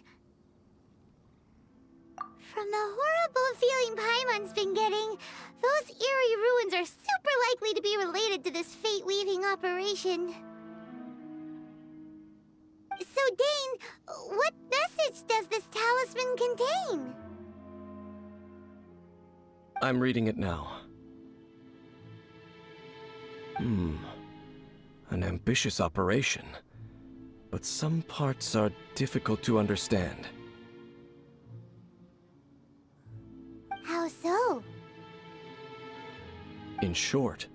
From the horrible feeling Paimon's been getting, those eerie ruins are super likely to be related to this fate-weaving operation. So, Dane, what message does this talisman contain? I'm reading it now. An ambitious operation. But some parts are difficult to understand. How so? In short,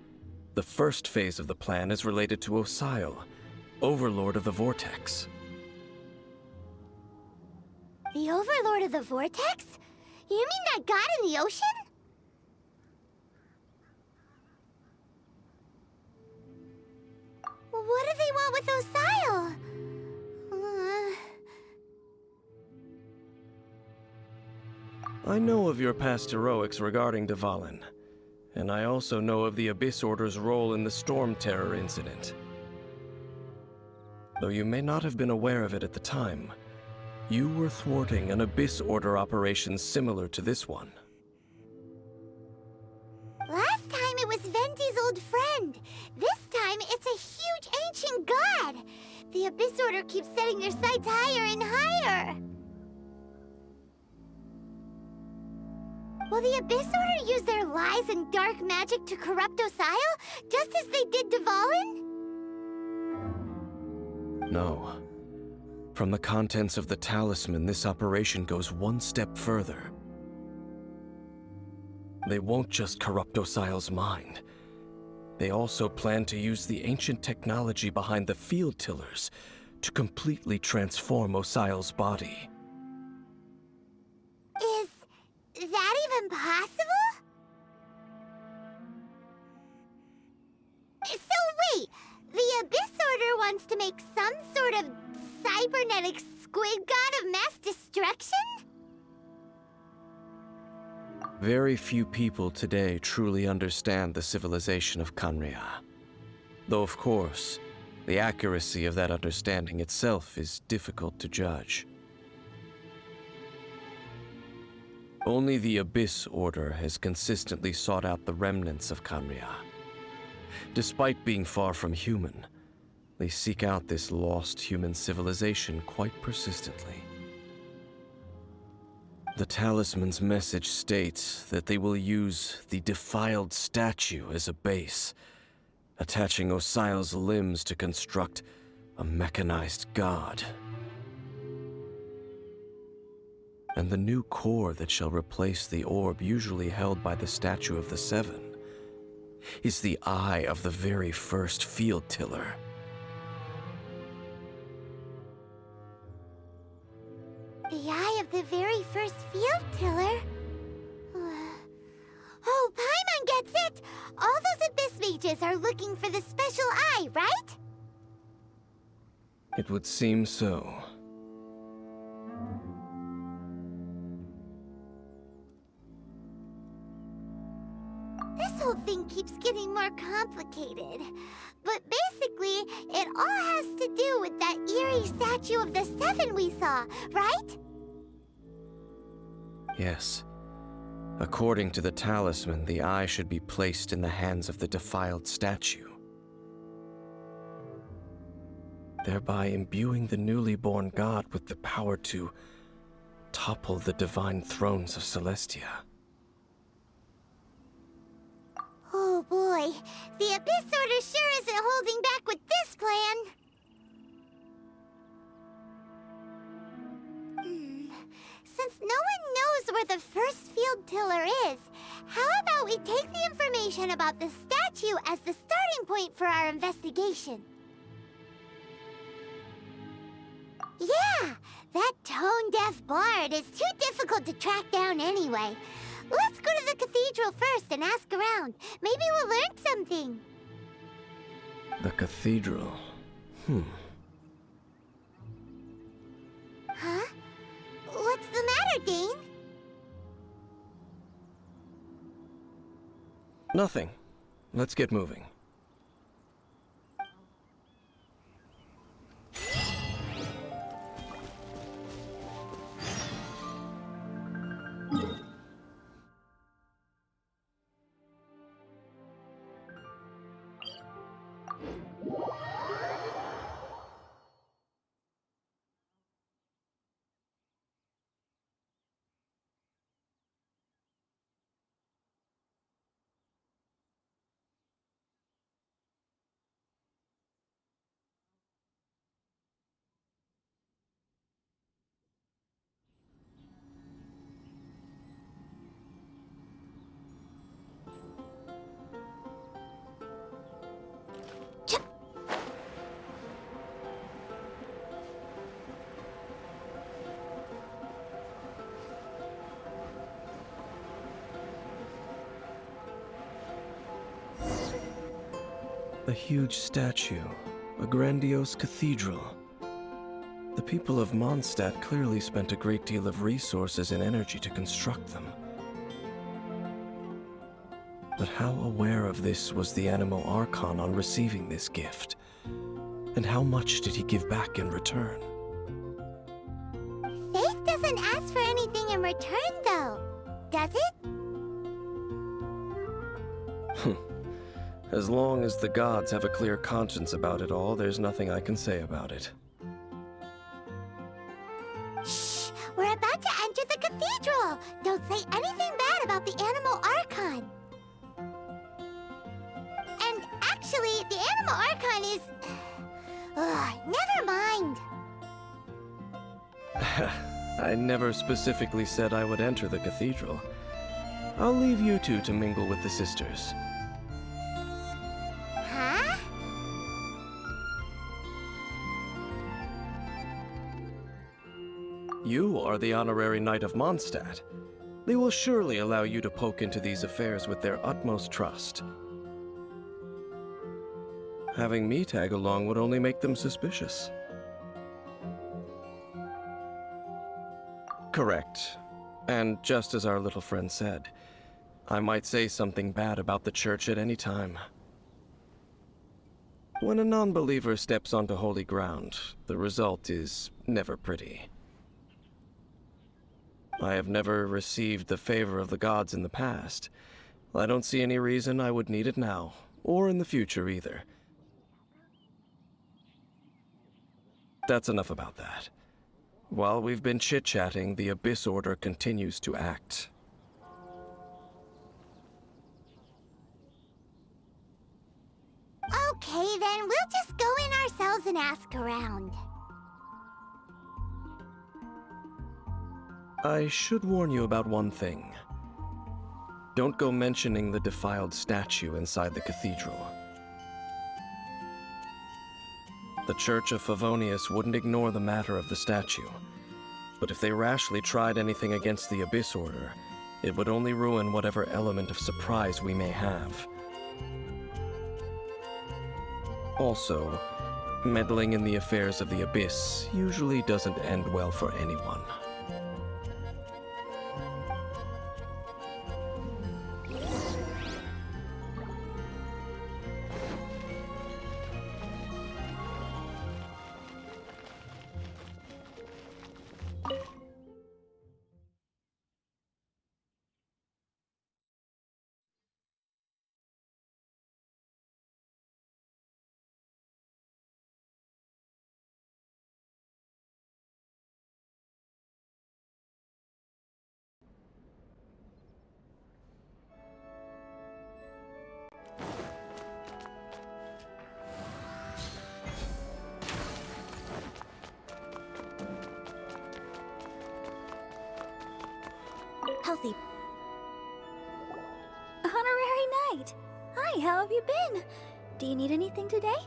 the first phase of the plan is related to Osial, Overlord of the Vortex. The Overlord of the Vortex? You mean that god in the ocean? What do they want with Osial? I know of your past heroics regarding Dvalin, and I also know of the Abyss Order's role in the Storm Terror incident. Though you may not have been aware of it at the time, you were thwarting an Abyss Order operation similar to this one. Last time it was Venti's old friend. This time it's a huge ancient god. The Abyss Order keeps setting their sights higher and higher. Will the Abyss Order use their lies and dark magic to corrupt Osial, just as they did Dvalin? No. From the contents of the talisman, this operation goes one step further. They won't just corrupt Osial's mind. They also plan to use the ancient technology behind the field tillers to completely transform Osial's body. Is that even possible? So wait, the Abyss Order wants to make some sort of cybernetic squid god of mass destruction? Very few people today truly understand the civilization of Khaenri'ah. Though of course, the accuracy of that understanding itself is difficult to judge. Only the Abyss Order has consistently sought out the remnants of Khaenri'ah. Despite being far from human, they seek out this lost human civilization quite persistently. The talisman's message states that they will use the defiled statue as a base, attaching Osial's limbs to construct a mechanized god. And the new core that shall replace the orb usually held by the Statue of the Seven is the eye of the very first field tiller. The eye of the very first field tiller? Oh, Paimon gets it! All those Abyss mages are looking for the special eye, right? It would seem so. This whole thing keeps getting more complicated. But basically, it all has to do with that eerie statue of the Seven we saw, right? Yes. According to the talisman, the eye should be placed in the hands of the defiled statue, thereby imbuing the newly born god with the power to topple the divine thrones of Celestia. Oh boy, the Abyss Order sure isn't holding back with this plan. Since no one knows where the first field tiller is, how about we take the information about the statue as the starting point for our investigation? Yeah, that tone-deaf bard is too difficult to track down anyway. Let's go to the cathedral first and ask around. Maybe we'll learn something. The cathedral. Huh? What's the matter, Dane? Nothing. Let's get moving. A huge statue, a grandiose cathedral. The people of Mondstadt clearly spent a great deal of resources and energy to construct them. But how aware of this was the Animo Archon on receiving this gift? And how much did he give back in return? Faith doesn't ask for anything in return, though, does it? As long as the gods have a clear conscience about it all, there's nothing I can say about it. Shh! We're about to enter the cathedral! Don't say anything bad about the Animo Archon! And actually, the Animo Archon is... never mind! I never specifically said I would enter the cathedral. I'll leave you two to mingle with the sisters. Huh? You are the honorary knight of Mondstadt. They will surely allow you to poke into these affairs with their utmost trust. Having me tag along would only make them suspicious. Correct. And just as our little friend said, I might say something bad about the church at any time. When a non-believer steps onto holy ground, the result is never pretty. I have never received the favor of the gods in the past. I don't see any reason I would need it now, or in the future either. That's enough about that. While we've been chit-chatting, the Abyss Order continues to act. Okay, then we'll just go in ourselves and ask around. I should warn you about one thing. Don't go mentioning the defiled statue inside the cathedral. The Church of Favonius wouldn't ignore the matter of the statue. But if they rashly tried anything against the Abyss Order, it would only ruin whatever element of surprise we may have. Also, meddling in the affairs of the Abyss usually doesn't end well for anyone. Healthy. Honorary Knight! Hi, how have you been? Do you need anything today?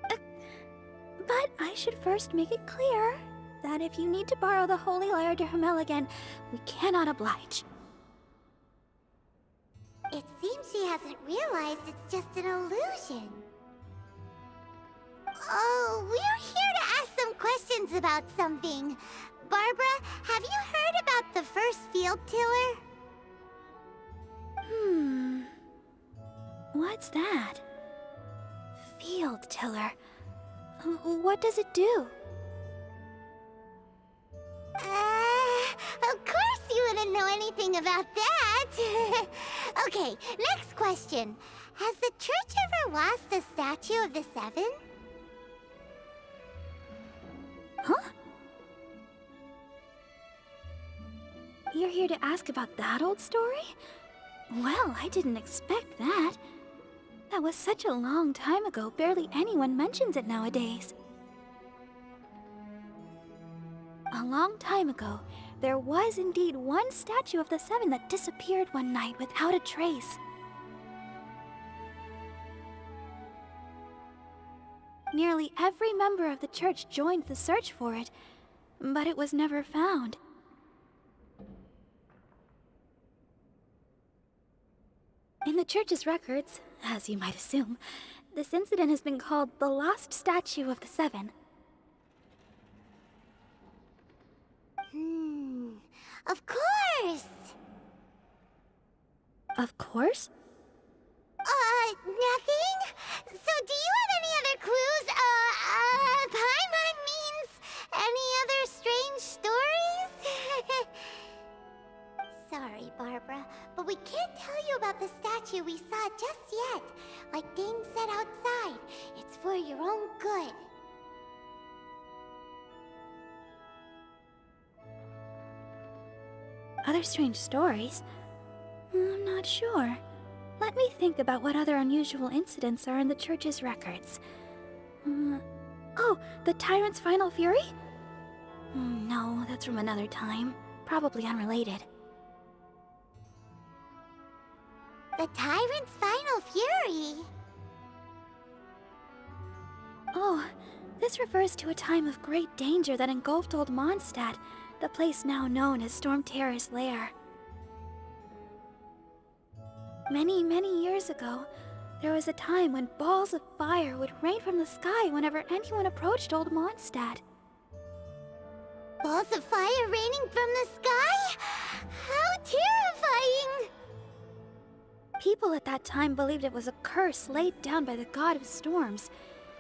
But I should first make it clear that if you need to borrow the Holy Lyre to Hermel again, we cannot oblige. It seems she hasn't realized it's just an illusion. Oh, we're here to ask some questions about something. Barbara, have you heard about the first field tiller? What's that? Field tiller. What does it do? Of course you wouldn't know anything about that. Okay, next question. Has the church ever lost a statue of the Seven? Huh? You're here to ask about that old story? Well, I didn't expect that. That was such a long time ago, barely anyone mentions it nowadays. A long time ago, there was indeed one statue of the Seven that disappeared one night without a trace. Nearly every member of the church joined the search for it, but it was never found. In the church's records, as you might assume, this incident has been called the Lost Statue of the Seven. Of course! Of course? Nothing? So do you have any other clues? Paimon means any other strange stories? Sorry, Barbara, but we can't tell you about the statue we saw just yet. Like Dane said outside, it's for your own good. Other strange stories? I'm not sure. Let me think about what other unusual incidents are in the church's records. Oh, the Tyrant's Final Fury? No, that's from another time. Probably unrelated. The Tyrant's Final Fury? Oh, this refers to a time of great danger that engulfed Old Mondstadt, the place now known as Storm Terror's lair. Many, many years ago, there was a time when balls of fire would rain from the sky whenever anyone approached Old Mondstadt. Balls of fire raining from the sky? How terrifying! People at that time believed it was a curse laid down by the god of storms,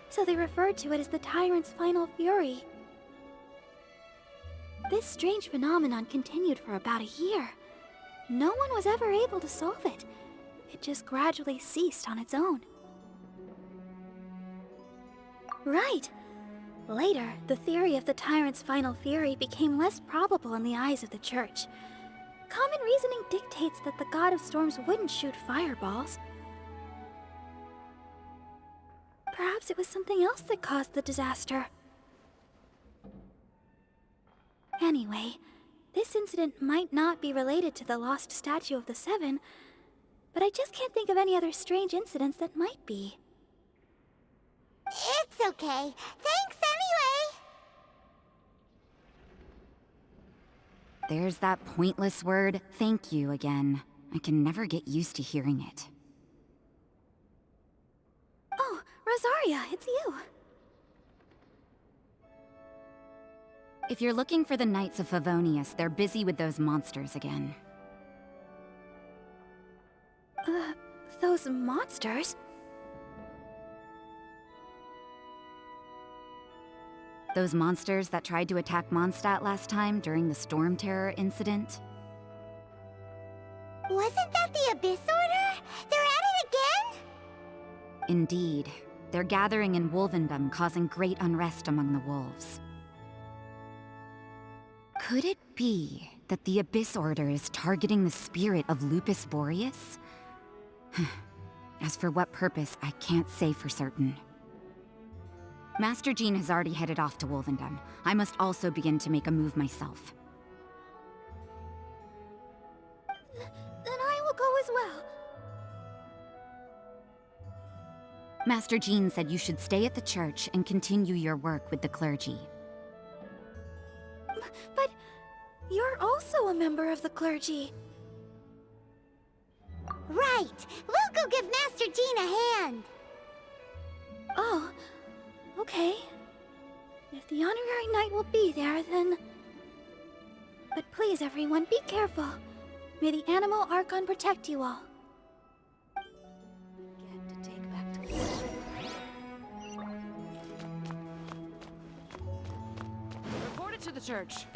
so they referred to it as the Tyrant's Final Fury. This strange phenomenon continued for about a year. No one was ever able to solve it. It just gradually ceased on its own. Right. Later, the theory of the Tyrant's Final Fury became less probable in the eyes of the Church. Common reasoning dictates that the god of storms wouldn't shoot fireballs. Perhaps it was something else that caused the disaster. Anyway, this incident might not be related to the lost statue of the Seven, but I just can't think of any other strange incidents that might be. It's okay. Thanks anyway! There's that pointless word, thank you, again. I can never get used to hearing it. Oh, Rosaria, it's you. If you're looking for the Knights of Favonius, they're busy with those monsters again. Those monsters? Those monsters that tried to attack Mondstadt last time during the Storm Terror incident? Wasn't that the Abyss Order? They're at it again? Indeed. They're gathering in Wolvendom, causing great unrest among the wolves. Could it be that the Abyss Order is targeting the spirit of Lupus Boreas? As for what purpose, I can't say for certain. Master Jean has already headed off to Wolvendom. I must also begin to make a move myself. Then I will go as well. Master Jean said you should stay at the church and continue your work with the clergy. But you're also a member of the clergy. Right! We'll go give Master Jean a hand! Oh, okay. If the honorary knight will be there, then... But please, everyone, be careful. May the animal Archon protect you all. Get to take back to Report it to the church.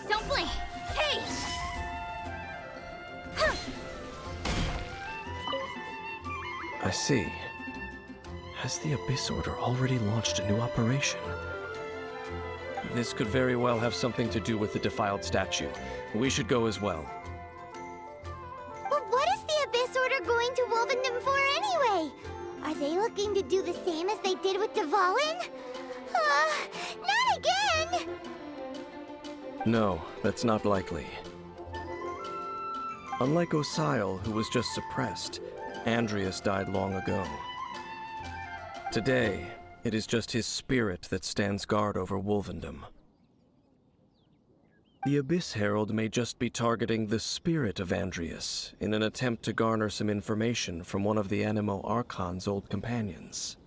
Don't blink! Hey! I see. Has the Abyss Order already launched a new operation? This could very well have something to do with the defiled statue. We should go as well. But what is the Abyss Order going to Wolvendom for anyway? Are they looking to do the same as they did with Dvalin? Not again! No, that's not likely. Unlike Osial, who was just suppressed, Andreas died long ago. Today, it is just his spirit that stands guard over Wolvendom. The Abyss Herald may just be targeting the spirit of Andreas in an attempt to garner some information from one of the Animo Archon's old companions.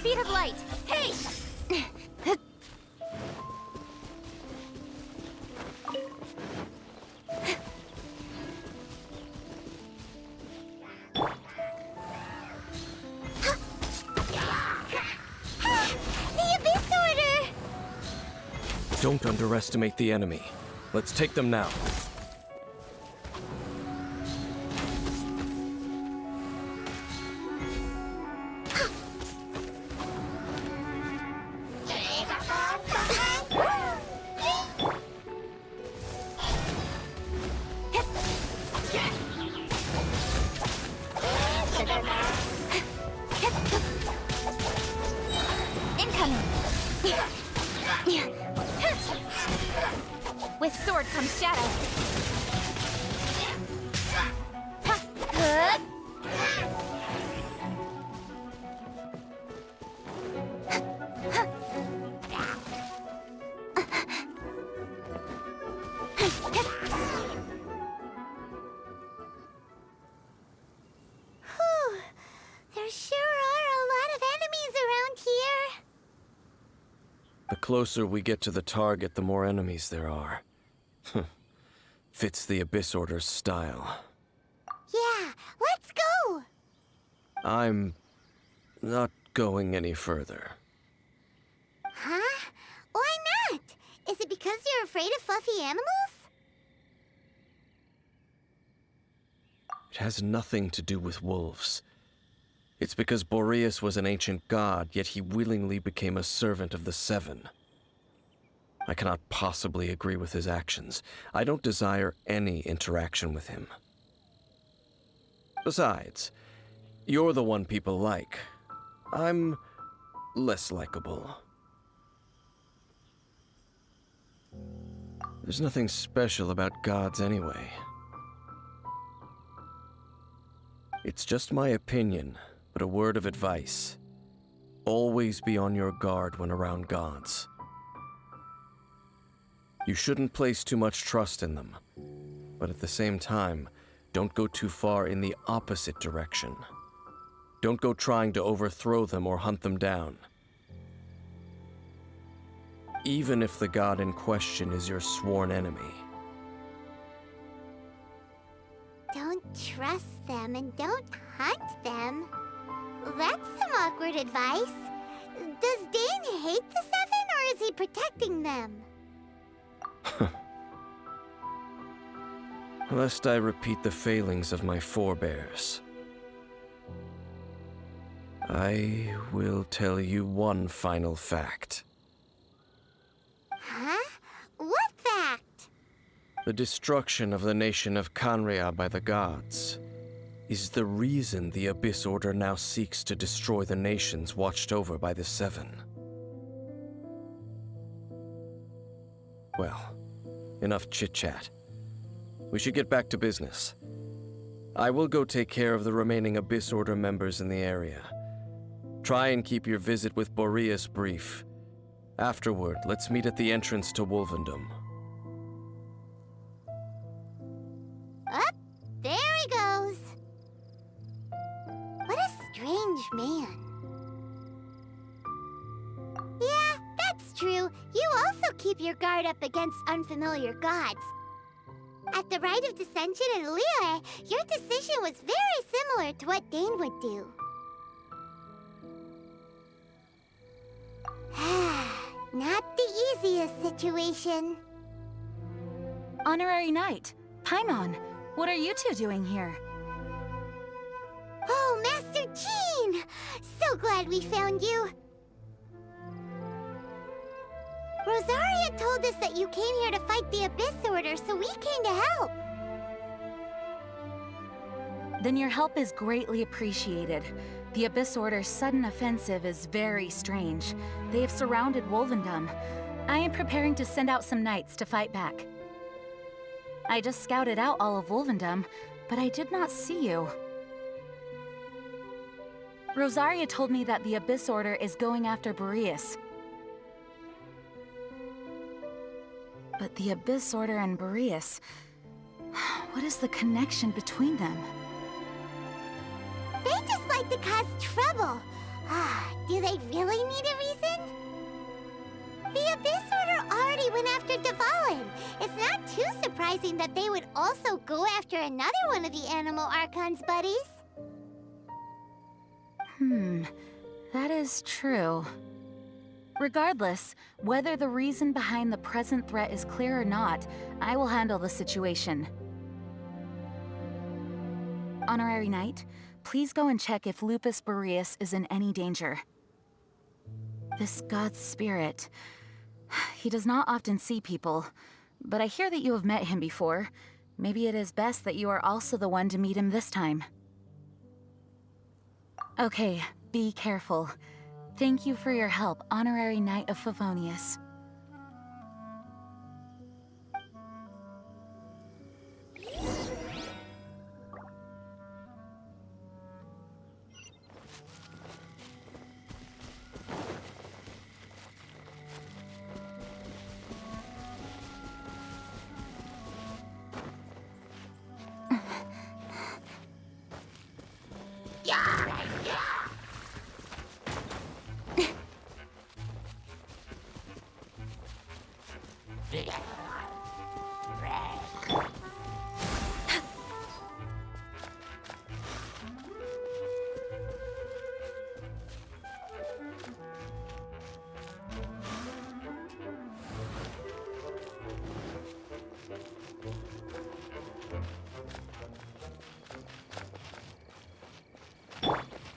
Speed of light! Hey! The Abyss Order! Don't underestimate the enemy. Let's take them now. With sword comes shadow. Whew. There sure are a lot of enemies around here. The closer we get to the target, the more enemies there are. Fits the Abyss Order's style. Yeah, let's go! I'm not going any further. Huh? Why not? Is it because you're afraid of fluffy animals? It has nothing to do with wolves. It's because Boreas was an ancient god, yet he willingly became a servant of the Seven. I cannot possibly agree with his actions. I don't desire any interaction with him. Besides, you're the one people like. I'm less likable. There's nothing special about gods anyway. It's just my opinion, but a word of advice. Always be on your guard when around gods. You shouldn't place too much trust in them, but at the same time, don't go too far in the opposite direction. Don't go trying to overthrow them or hunt them down. Even if the god in question is your sworn enemy. Don't trust them and don't hunt them. That's some awkward advice. Does Dane hate the Seven, or is he protecting them? Lest I repeat the failings of my forebears, I will tell you one final fact. Huh? What fact? The destruction of the nation of Canria by the gods is the reason the Abyss Order now seeks to destroy the nations watched over by the Seven. Well, enough chit-chat. We should get back to business. I will go take care of the remaining Abyss Order members in the area. Try and keep your visit with Boreas brief. Afterward, let's meet at the entrance to Wolvendom. Up, there he goes. What a strange man. Yeah, that's true. You also keep your guard up against unfamiliar gods. At the Rite of Dissension in Liyue, your decision was very similar to what Dane would do. Not the easiest situation. Honorary Knight, Paimon, what are you two doing here? Oh, Master Jean! So glad we found you. Rosaria told us that you came here to fight the Abyss Order, so we came to help. Then your help is greatly appreciated. The Abyss Order's sudden offensive is very strange. They have surrounded Wolvendom. I am preparing to send out some knights to fight back. I just scouted out all of Wolvendom, but I did not see you. Rosaria told me that the Abyss Order is going after Boreas. But the Abyss Order and Boreas... what is the connection between them? They just like to cause trouble. Do they really need a reason? The Abyss Order already went after Dvalin. It's not too surprising that they would also go after another one of the Animal Archon's buddies. That is true. Regardless, whether the reason behind the present threat is clear or not, I will handle the situation. Honorary Knight, please go and check if Lupus Boreas is in any danger. This god's spirit... he does not often see people, but I hear that you have met him before. Maybe it is best that you are also the one to meet him this time. Okay, be careful. Thank you for your help, Honorary Knight of Favonius.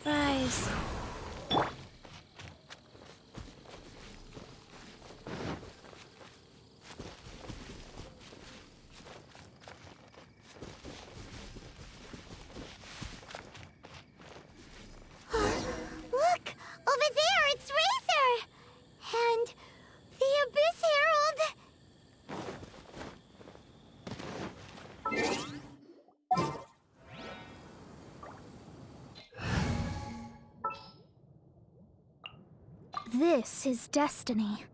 Rise. Look! Over there, it's Razor! And the Abyss Herald! This is destiny.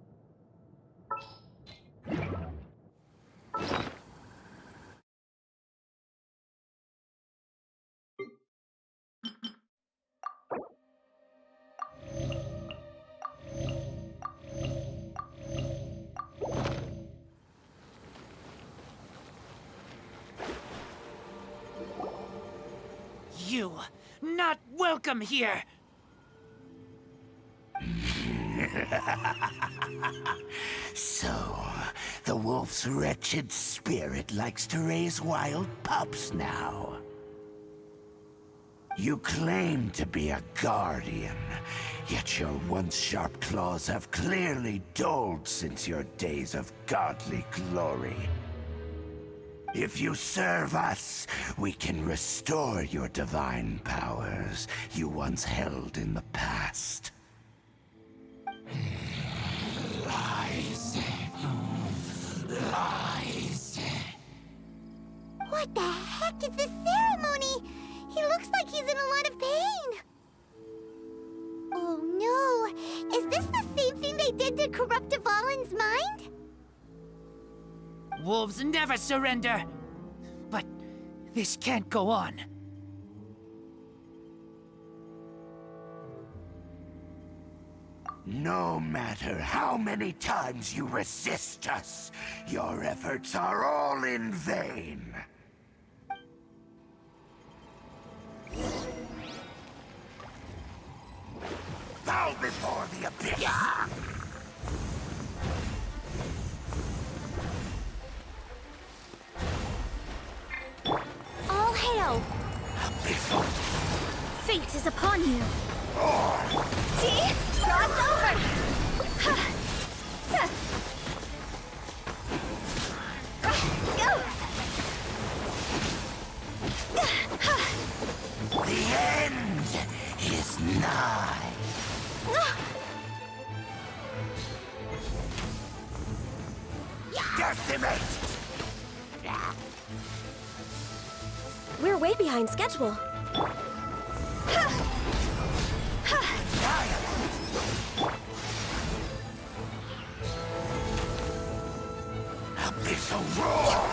You, not welcome here! So, the wolf's wretched spirit likes to raise wild pups now. You claim to be a guardian, yet your once sharp claws have clearly dulled since your days of godly glory. If you serve us, we can restore your divine powers you once held in the past. Lies. Lies. What the heck is this ceremony? He looks like he's in a lot of pain. Oh no! Is this the same thing they did to corrupt Dvalin's mind? Wolves never surrender! But this can't go on. No matter how many times you resist us, your efforts are all in vain. Bow before the abyss! All hail! Abyssal! Fate is upon you! See? Cross over! Go! The end is nigh. Decimate! We're way behind schedule. Abyssal roar!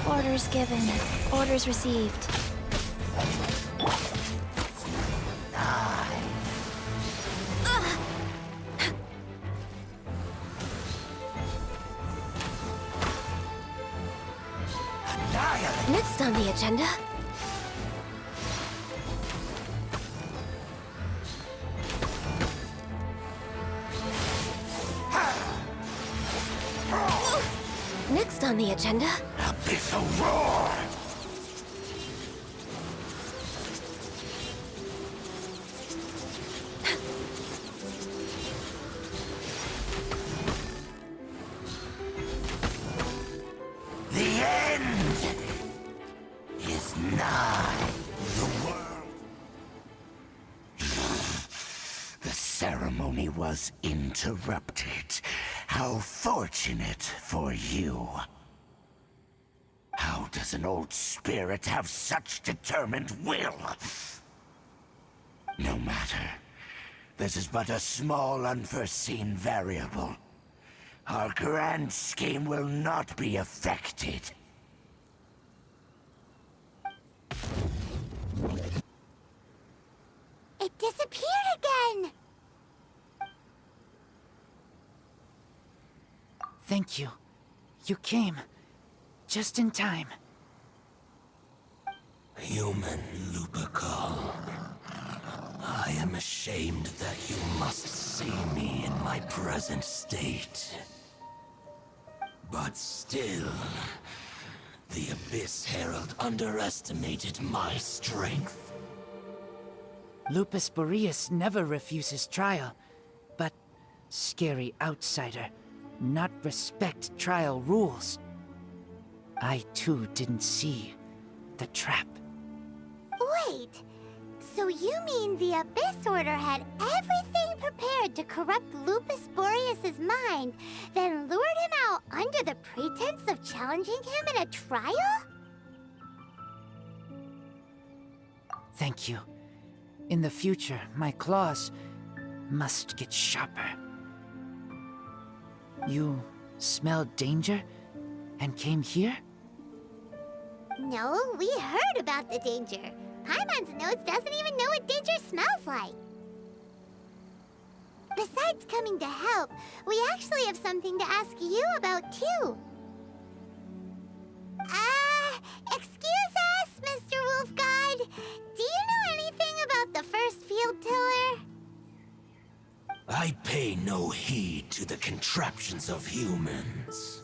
Orders given. Orders received. Next on the agenda. Next on the agenda. Abyssal roar! The end is nigh. The world. The ceremony was interrupted. How fortunate for you. How does an old spirit have such determined will? No matter. This is but a small unforeseen variable. Our grand scheme will not be affected. It disappeared again! Thank you. You came. Just in time. Human Lupercal. I am ashamed that you must see me in my present state. But still, the Abyss Herald underestimated my strength. Lupus Boreas never refuses trial, but scary outsider, not respect trial rules. I too didn't see the trap. Wait, so you mean the Abyss Order had everything prepared to corrupt Lupus Boreas' mind, then lured him out under the pretense of challenging him in a trial? Thank you. In the future, my claws must get sharper. You smelled danger and came here? No, we heard about the danger. Paimon's nose doesn't even know what danger smells like. Besides coming to help, we actually have something to ask you about, too. Excuse us, Mr. Wolf God. Do you know anything about the first field tiller? I pay no heed to the contraptions of humans.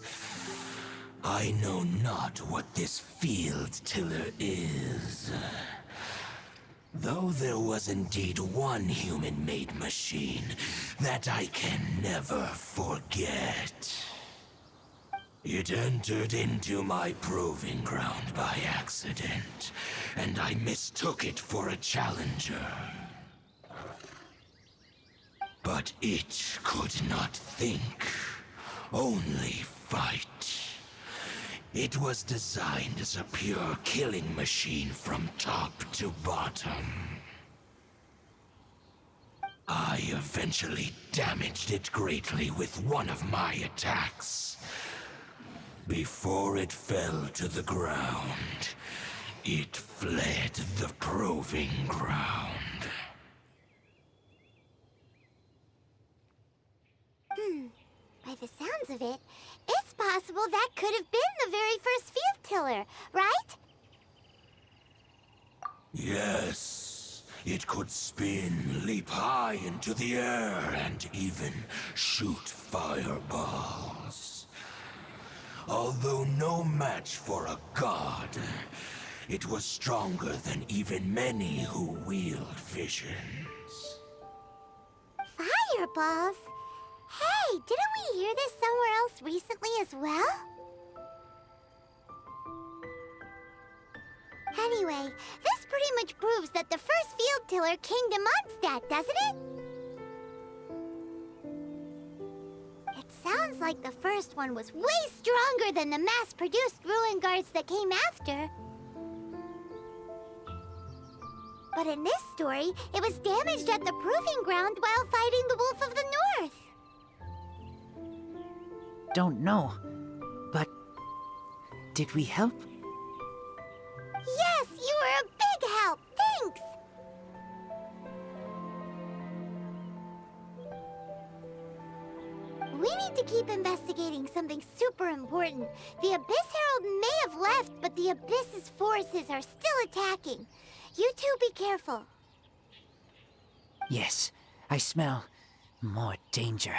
I know not what this field tiller is. Though there was indeed one human-made machine that I can never forget. It entered into my proving ground by accident, and I mistook it for a challenger. But it could not think, only fight. It was designed as a pure killing machine from top to bottom. I eventually damaged it greatly with one of my attacks. Before it fell to the ground, it fled the proving ground. By the sounds of it, it's possible that could have been the very first field tiller, right? Yes, it could spin, leap high into the air, and even shoot fireballs. Although no match for a god, it was stronger than even many who wield visions. Fireballs? Hey, didn't we hear this somewhere else recently as well? Anyway, this pretty much proves that the first field tiller came to Mondstadt, doesn't it? It sounds like the first one was way stronger than the mass-produced ruin guards that came after. But in this story, it was damaged at the proving ground while fighting the Wolf of the North. Don't know, but did we help? Yes, you were a big help. Thanks. We need to keep investigating something super important. The Abyss Herald may have left, but the Abyss's forces are still attacking. You two be careful. Yes, I smell more danger.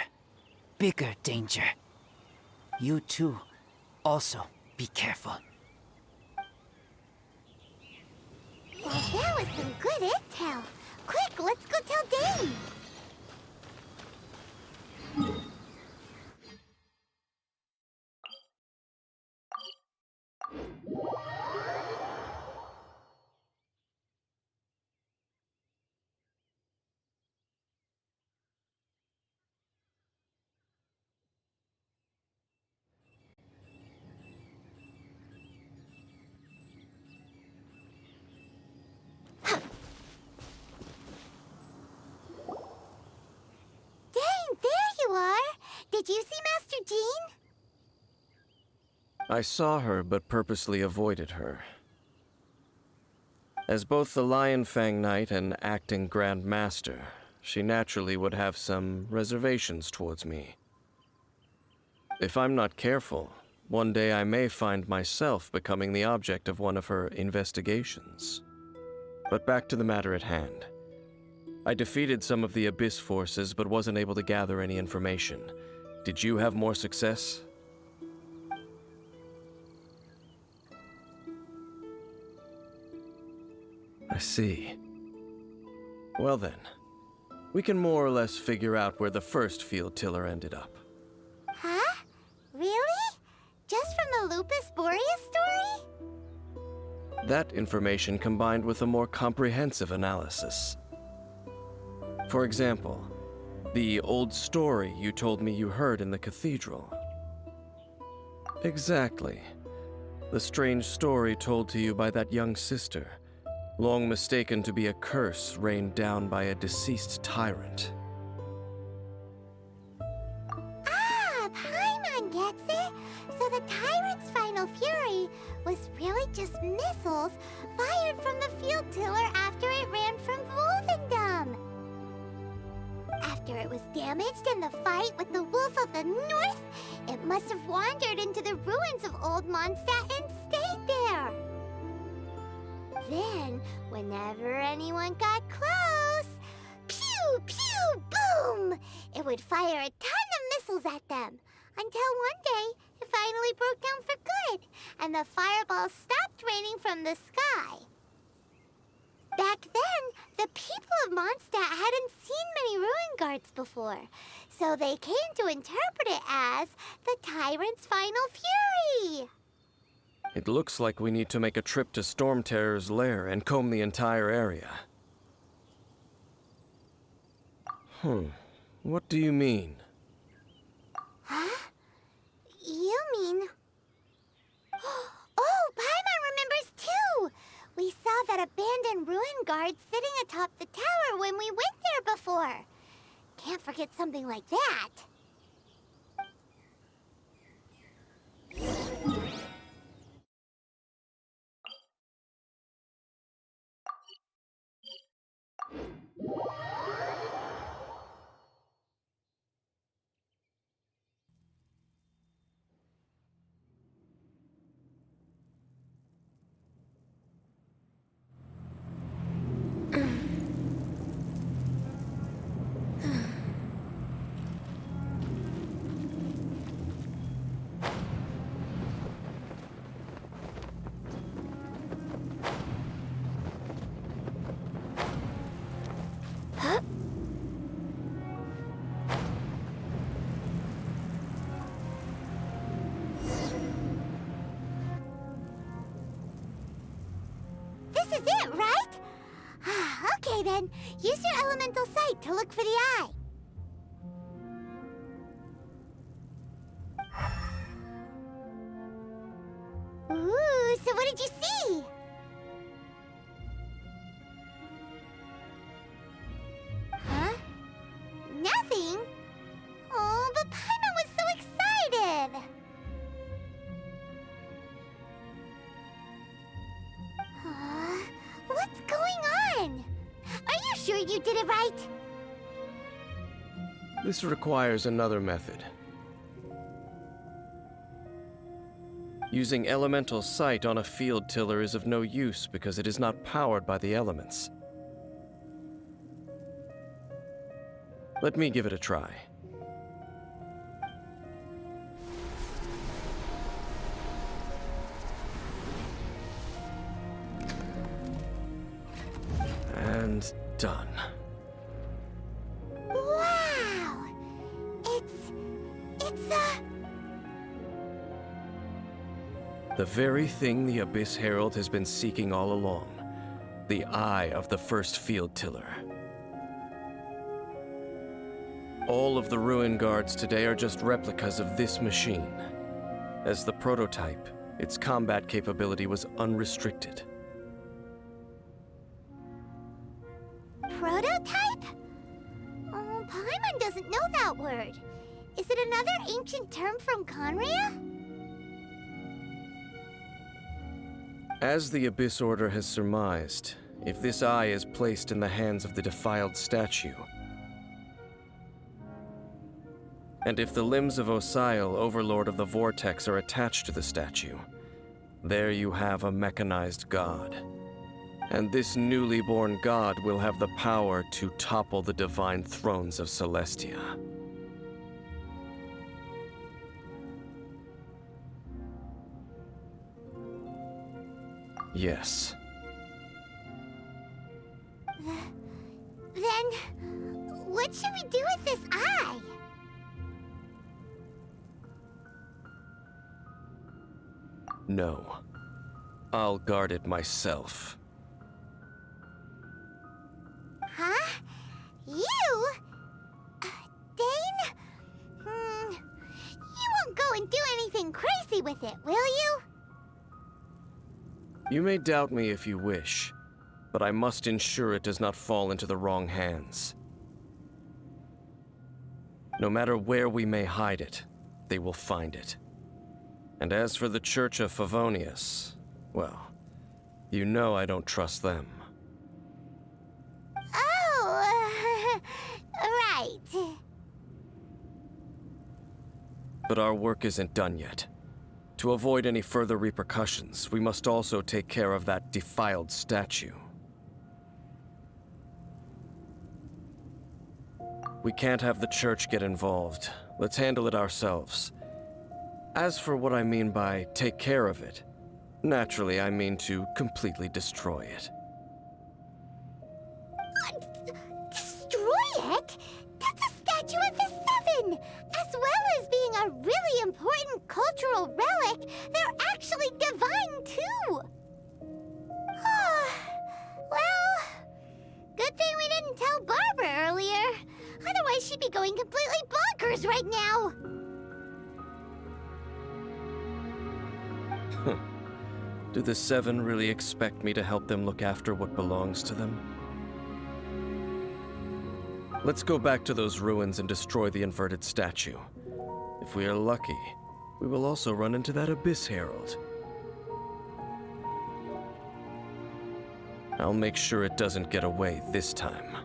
Bigger danger. You too, also be careful. Well, that was some good intel. Quick, let's go tell Dane. Did you see Master Jean? I saw her, but purposely avoided her. As both the Lion Fang Knight and acting Grand Master, she naturally would have some reservations towards me. If I'm not careful, one day I may find myself becoming the object of one of her investigations. But back to the matter at hand. I defeated some of the Abyss forces, but wasn't able to gather any information. Did you have more success? I see. Well then, we can more or less figure out where the first field tiller ended up. Huh? Really? Just from the Lupus Boreas story? That information combined with a more comprehensive analysis. For example, the old story you told me you heard in the cathedral. Exactly. The strange story told to you by that young sister, long mistaken to be a curse rained down by a deceased tyrant. Ah, Paimon gets it! So the tyrant's final fury was really just missiles fired from the field tiller after it ran from Wolvendom. After it was damaged in the fight with the Wolf of the North, it must have wandered into the ruins of Old Mondstadt and stayed there. Then, whenever anyone got close, pew, pew, boom! It would fire a ton of missiles at them, until one day it finally broke down for good, and the fireballs stopped raining from the sky. Back then, the people of Mondstadt hadn't seen many ruin guards before, so they came to interpret it as the tyrant's final fury. It looks like we need to make a trip to Storm Terror's lair and comb the entire area. What do you mean? Huh? You mean... Oh, Paimon remembers too! We saw that abandoned ruin guard sitting atop the tower when we went there before. Can't forget something like that. it, right? Okay then, use your elemental sight to look for the eye. Ooh, so what did you see? Huh? Nothing? Oh, but Paimon was so excited! What's going on? Are you sure you did it right? This requires another method. Using elemental sight on a field tiller is of no use because it is not powered by the elements. Let me give it a try. And done. Wow! It's The very thing the Abyss Herald has been seeking all along. The eye of the first field tiller. All of the ruin guards today are just replicas of this machine. As the prototype, its combat capability was unrestricted. prototype? Oh, Paimon doesn't know that word. Is it another ancient term from Conria? As the Abyss Order has surmised, if this eye is placed in the hands of the defiled statue, and if the limbs of Osial, Overlord of the Vortex, are attached to the statue, there you have a mechanized god. And this newly born god will have the power to topple the divine thrones of Celestia. Yes. Then, what should we do with this eye? No. I'll guard it myself. Huh? You? Dane? You won't go and do anything crazy with it, will you? You may doubt me if you wish, but I must ensure it does not fall into the wrong hands. No matter where we may hide it, they will find it. And as for the Church of Favonius, well, you know I don't trust them. Oh, right. But our work isn't done yet. To avoid any further repercussions, we must also take care of that defiled statue. We can't have the Church get involved. Let's handle it ourselves. As for what I mean by take care of it, naturally I mean to completely destroy it. Destroy it? That's a statue of the Seven! As well as being a really important cultural relic, they're actually divine too! Well, good thing we didn't tell Barbara earlier. Otherwise she'd be going completely bonkers right now! Do the Seven really expect me to help them look after what belongs to them? Let's go back to those ruins and destroy the inverted statue. If we are lucky, we will also run into that Abyss Herald. I'll make sure it doesn't get away this time.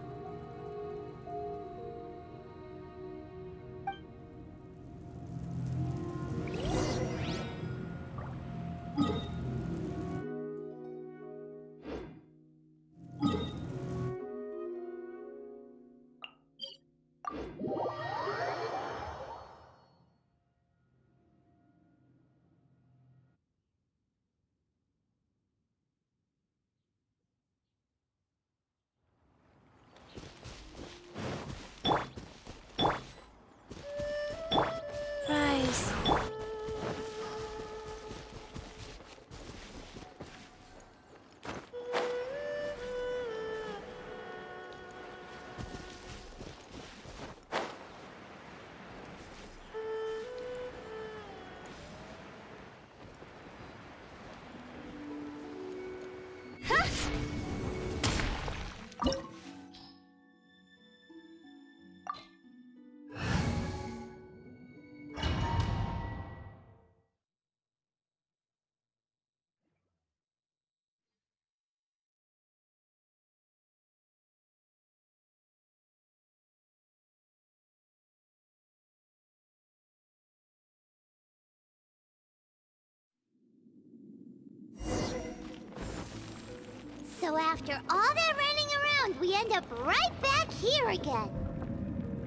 So after all that running around, we end up right back here again.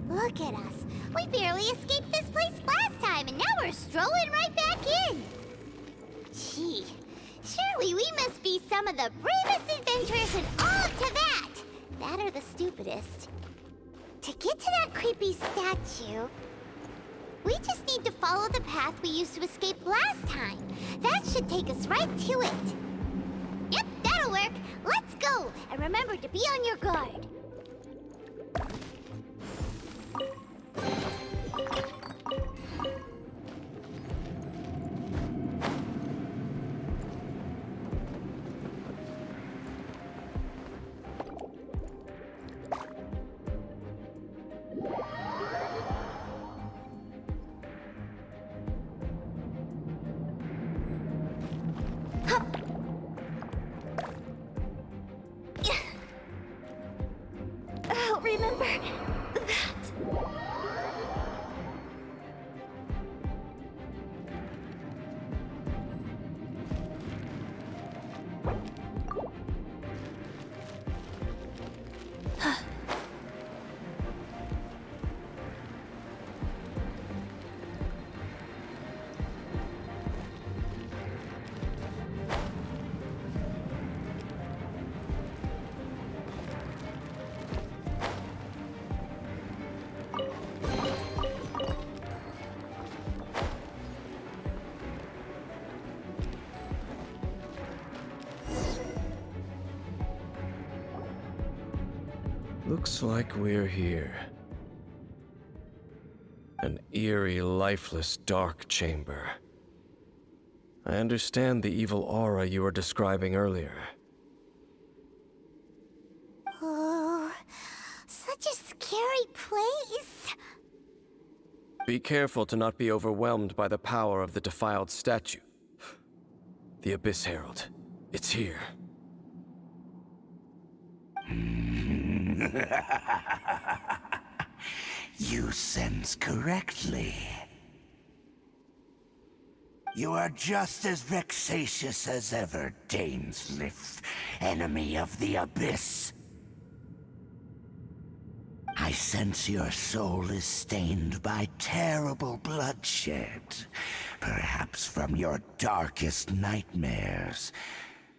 Look at us. We barely escaped this place last time, and now we're strolling right back in. Gee, surely we must be some of the bravest adventurers in all of Teyvat. That or the stupidest. To get to that creepy statue, we just need to follow the path we used to escape last time. That should take us right to it. Yep, that'll work. Let's go, and remember to be on your guard. I'll remember that. Looks like we're here. An eerie, lifeless, dark chamber. I understand the evil aura you were describing earlier. Oh, such a scary place. Be careful to not be overwhelmed by the power of the defiled statue. The Abyss Herald. It's here. You sense correctly. You are just as vexatious as ever, Dainsleif, enemy of the Abyss. I sense your soul is stained by terrible bloodshed, perhaps from your darkest nightmares,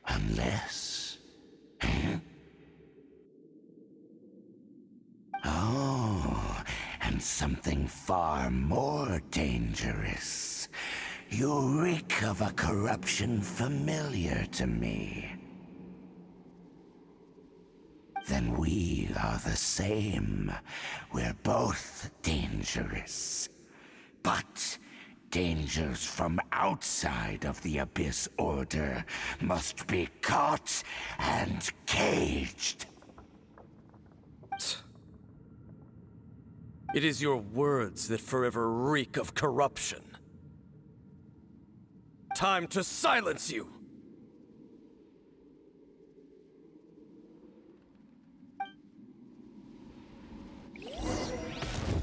unless... Oh, and something far more dangerous. You reek of a corruption familiar to me. Then we are the same. We're both dangerous. But dangers from outside of the Abyss Order must be caught and caged. It is your words that forever reek of corruption. Time to silence you!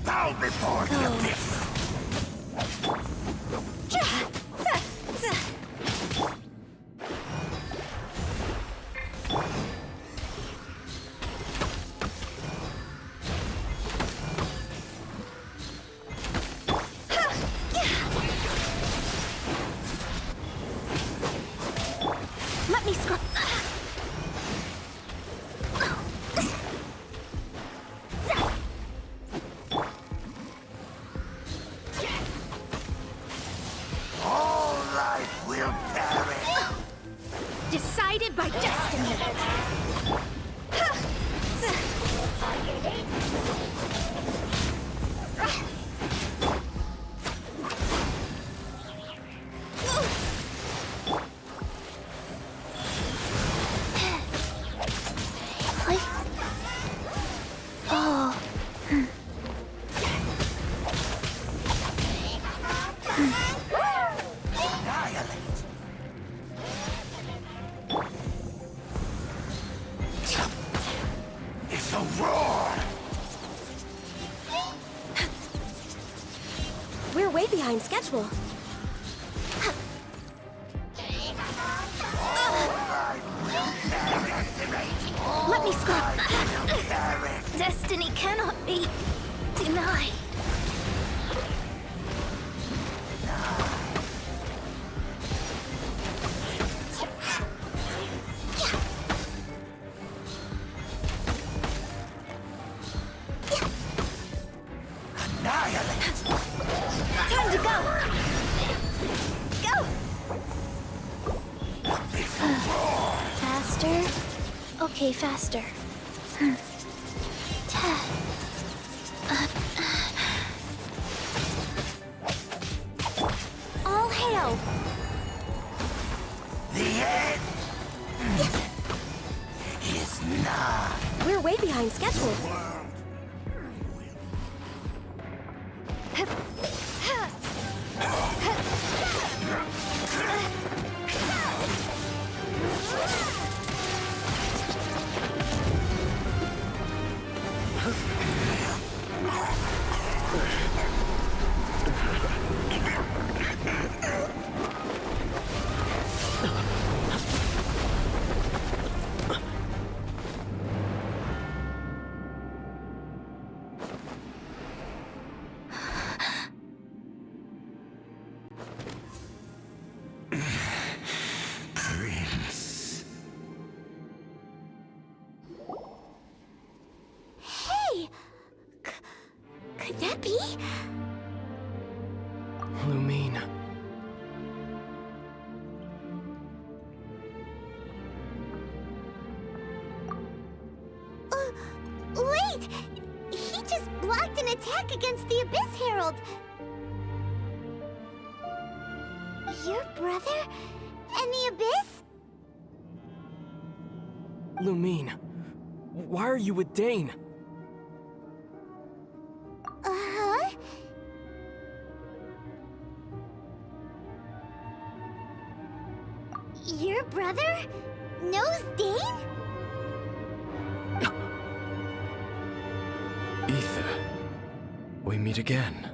Bow before the Abyss! Let me scrub. All life will perish! Decided by destiny. Annihilate! It's a roar! We're way behind schedule. All life will perish in me scrub. Destiny cannot be denied. Time to go! Go! Faster? Okay, faster. All hail! The end is nigh. We're way behind schedule. Prince. Hey! Could that be? Lumine. Wait! He just blocked an attack against the Abyss Herald! Your brother? And the Abyss? Lumine. Why are you with Dane? Uh-huh? Your brother knows Dane? Ether, we meet again.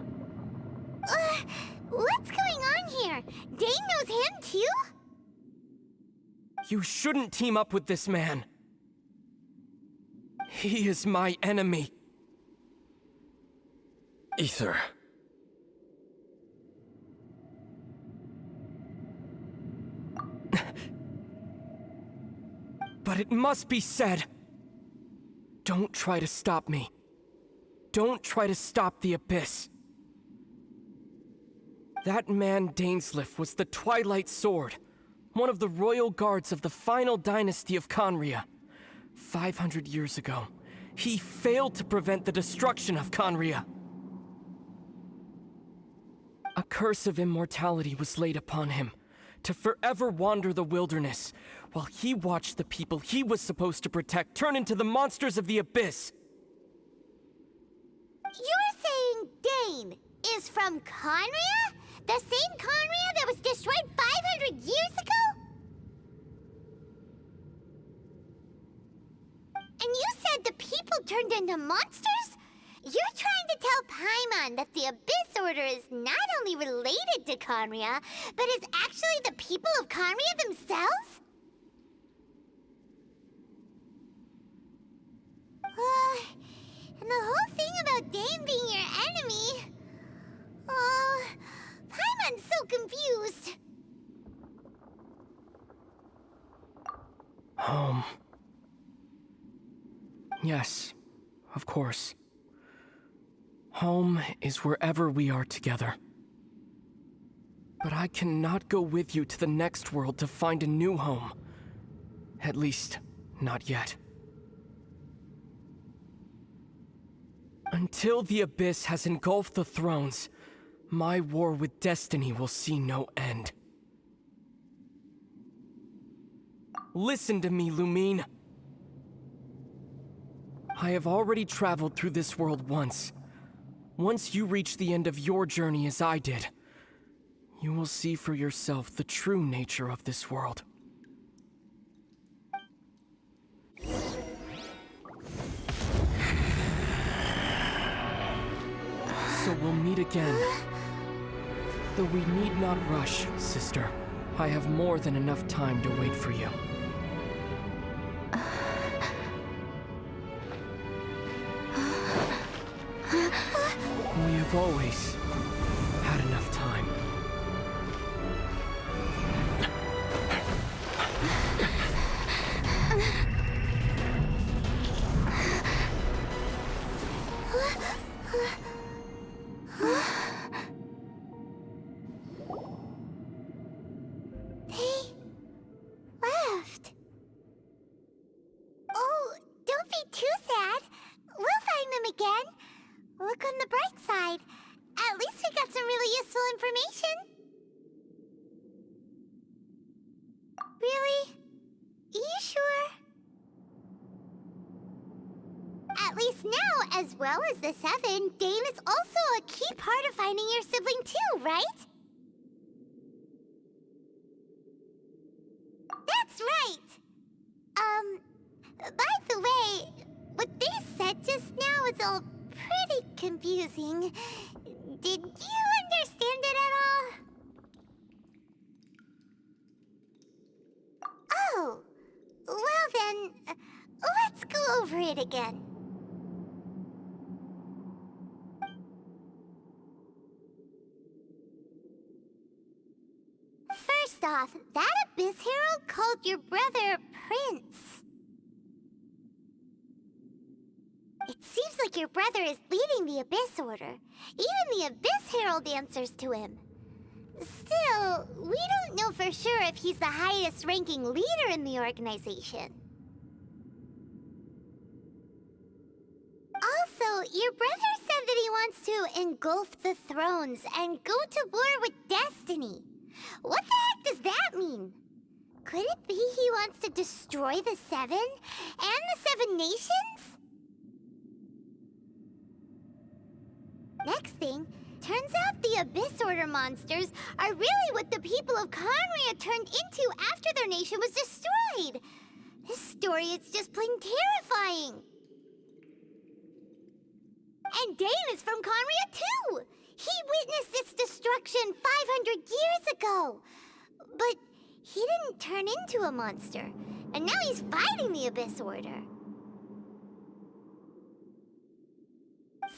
What's going on here? Dane knows him too? You shouldn't team up with this man. He is my enemy. Ether. But it must be said. Don't try to stop me. Don't try to stop the Abyss. That man Dainsleif was the Twilight Sword, one of the royal guards of the final dynasty of Conria. 500 years ago, he failed to prevent the destruction of Conria. A curse of immortality was laid upon him, to forever wander the wilderness, while he watched the people he was supposed to protect turn into the monsters of the Abyss. You're saying Dane is from Conria? The same Conria that was destroyed 500 years ago? And you said the people turned into monsters? You're trying to tell Paimon that the Abyss Order is not only related to Conria, but is actually the people of Conria themselves? And the whole thing about Dane being your enemy... Oh, Paimon's so confused. Home. Yes, of course. Home is wherever we are together. But I cannot go with you to the next world to find a new home. At least, not yet. Until the Abyss has engulfed the thrones, my war with destiny will see no end. Listen to me, Lumine. I have already traveled through this world once. Once you reach the end of your journey as I did, you will see for yourself the true nature of this world. So we'll meet again. Though we need not rush, sister. I have more than enough time to wait for you. I've always had enough time. They left. Oh, don't be too sad. We'll find them again. Look on the bright side. At least we got some really useful information. Really? You sure? At least now, as well as the Seven, Dane is also a key part of finding your sibling too, right? That's right! By the way, what they said just now is all pretty confusing. Did you understand it at all? Oh, well then, let's go over it again. First off, that Abyss Herald called your brother Prince. It seems like your brother is leading the Abyss Order. Even the Abyss Herald answers to him. Still, we don't know for sure if he's the highest ranking leader in the organization. Also, your brother said that he wants to engulf the thrones and go to war with Destiny. What the heck does that mean? Could it be he wants to destroy the Seven and the Seven Nations? Next thing, turns out the Abyss Order monsters are really what the people of Conria turned into after their nation was destroyed. This story is just plain terrifying. And Dane is from Conria too! He witnessed its destruction 500 years ago! But he didn't turn into a monster, and now he's fighting the Abyss Order.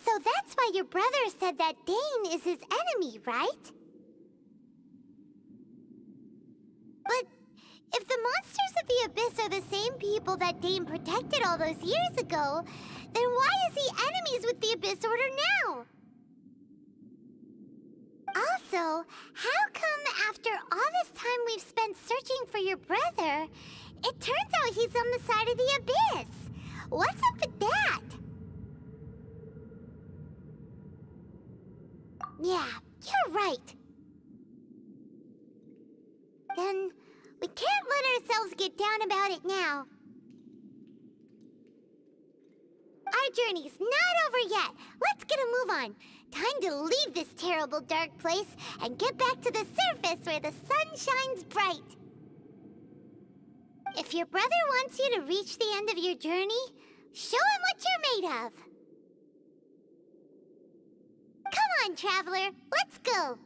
So that's why your brother said that Dane is his enemy, right? But if the monsters of the Abyss are the same people that Dane protected all those years ago, then why is he enemies with the Abyss Order now? Also, how come after all this time we've spent searching for your brother, it turns out he's on the side of the Abyss? What's up with that? Yeah, you're right. Then we can't let ourselves get down about it now. Our journey's not over yet. Let's get a move on. Time to leave this terrible dark place and get back to the surface where the sun shines bright. If your brother wants you to reach the end of your journey, show him what you're made of. Come on, traveler. Let's go.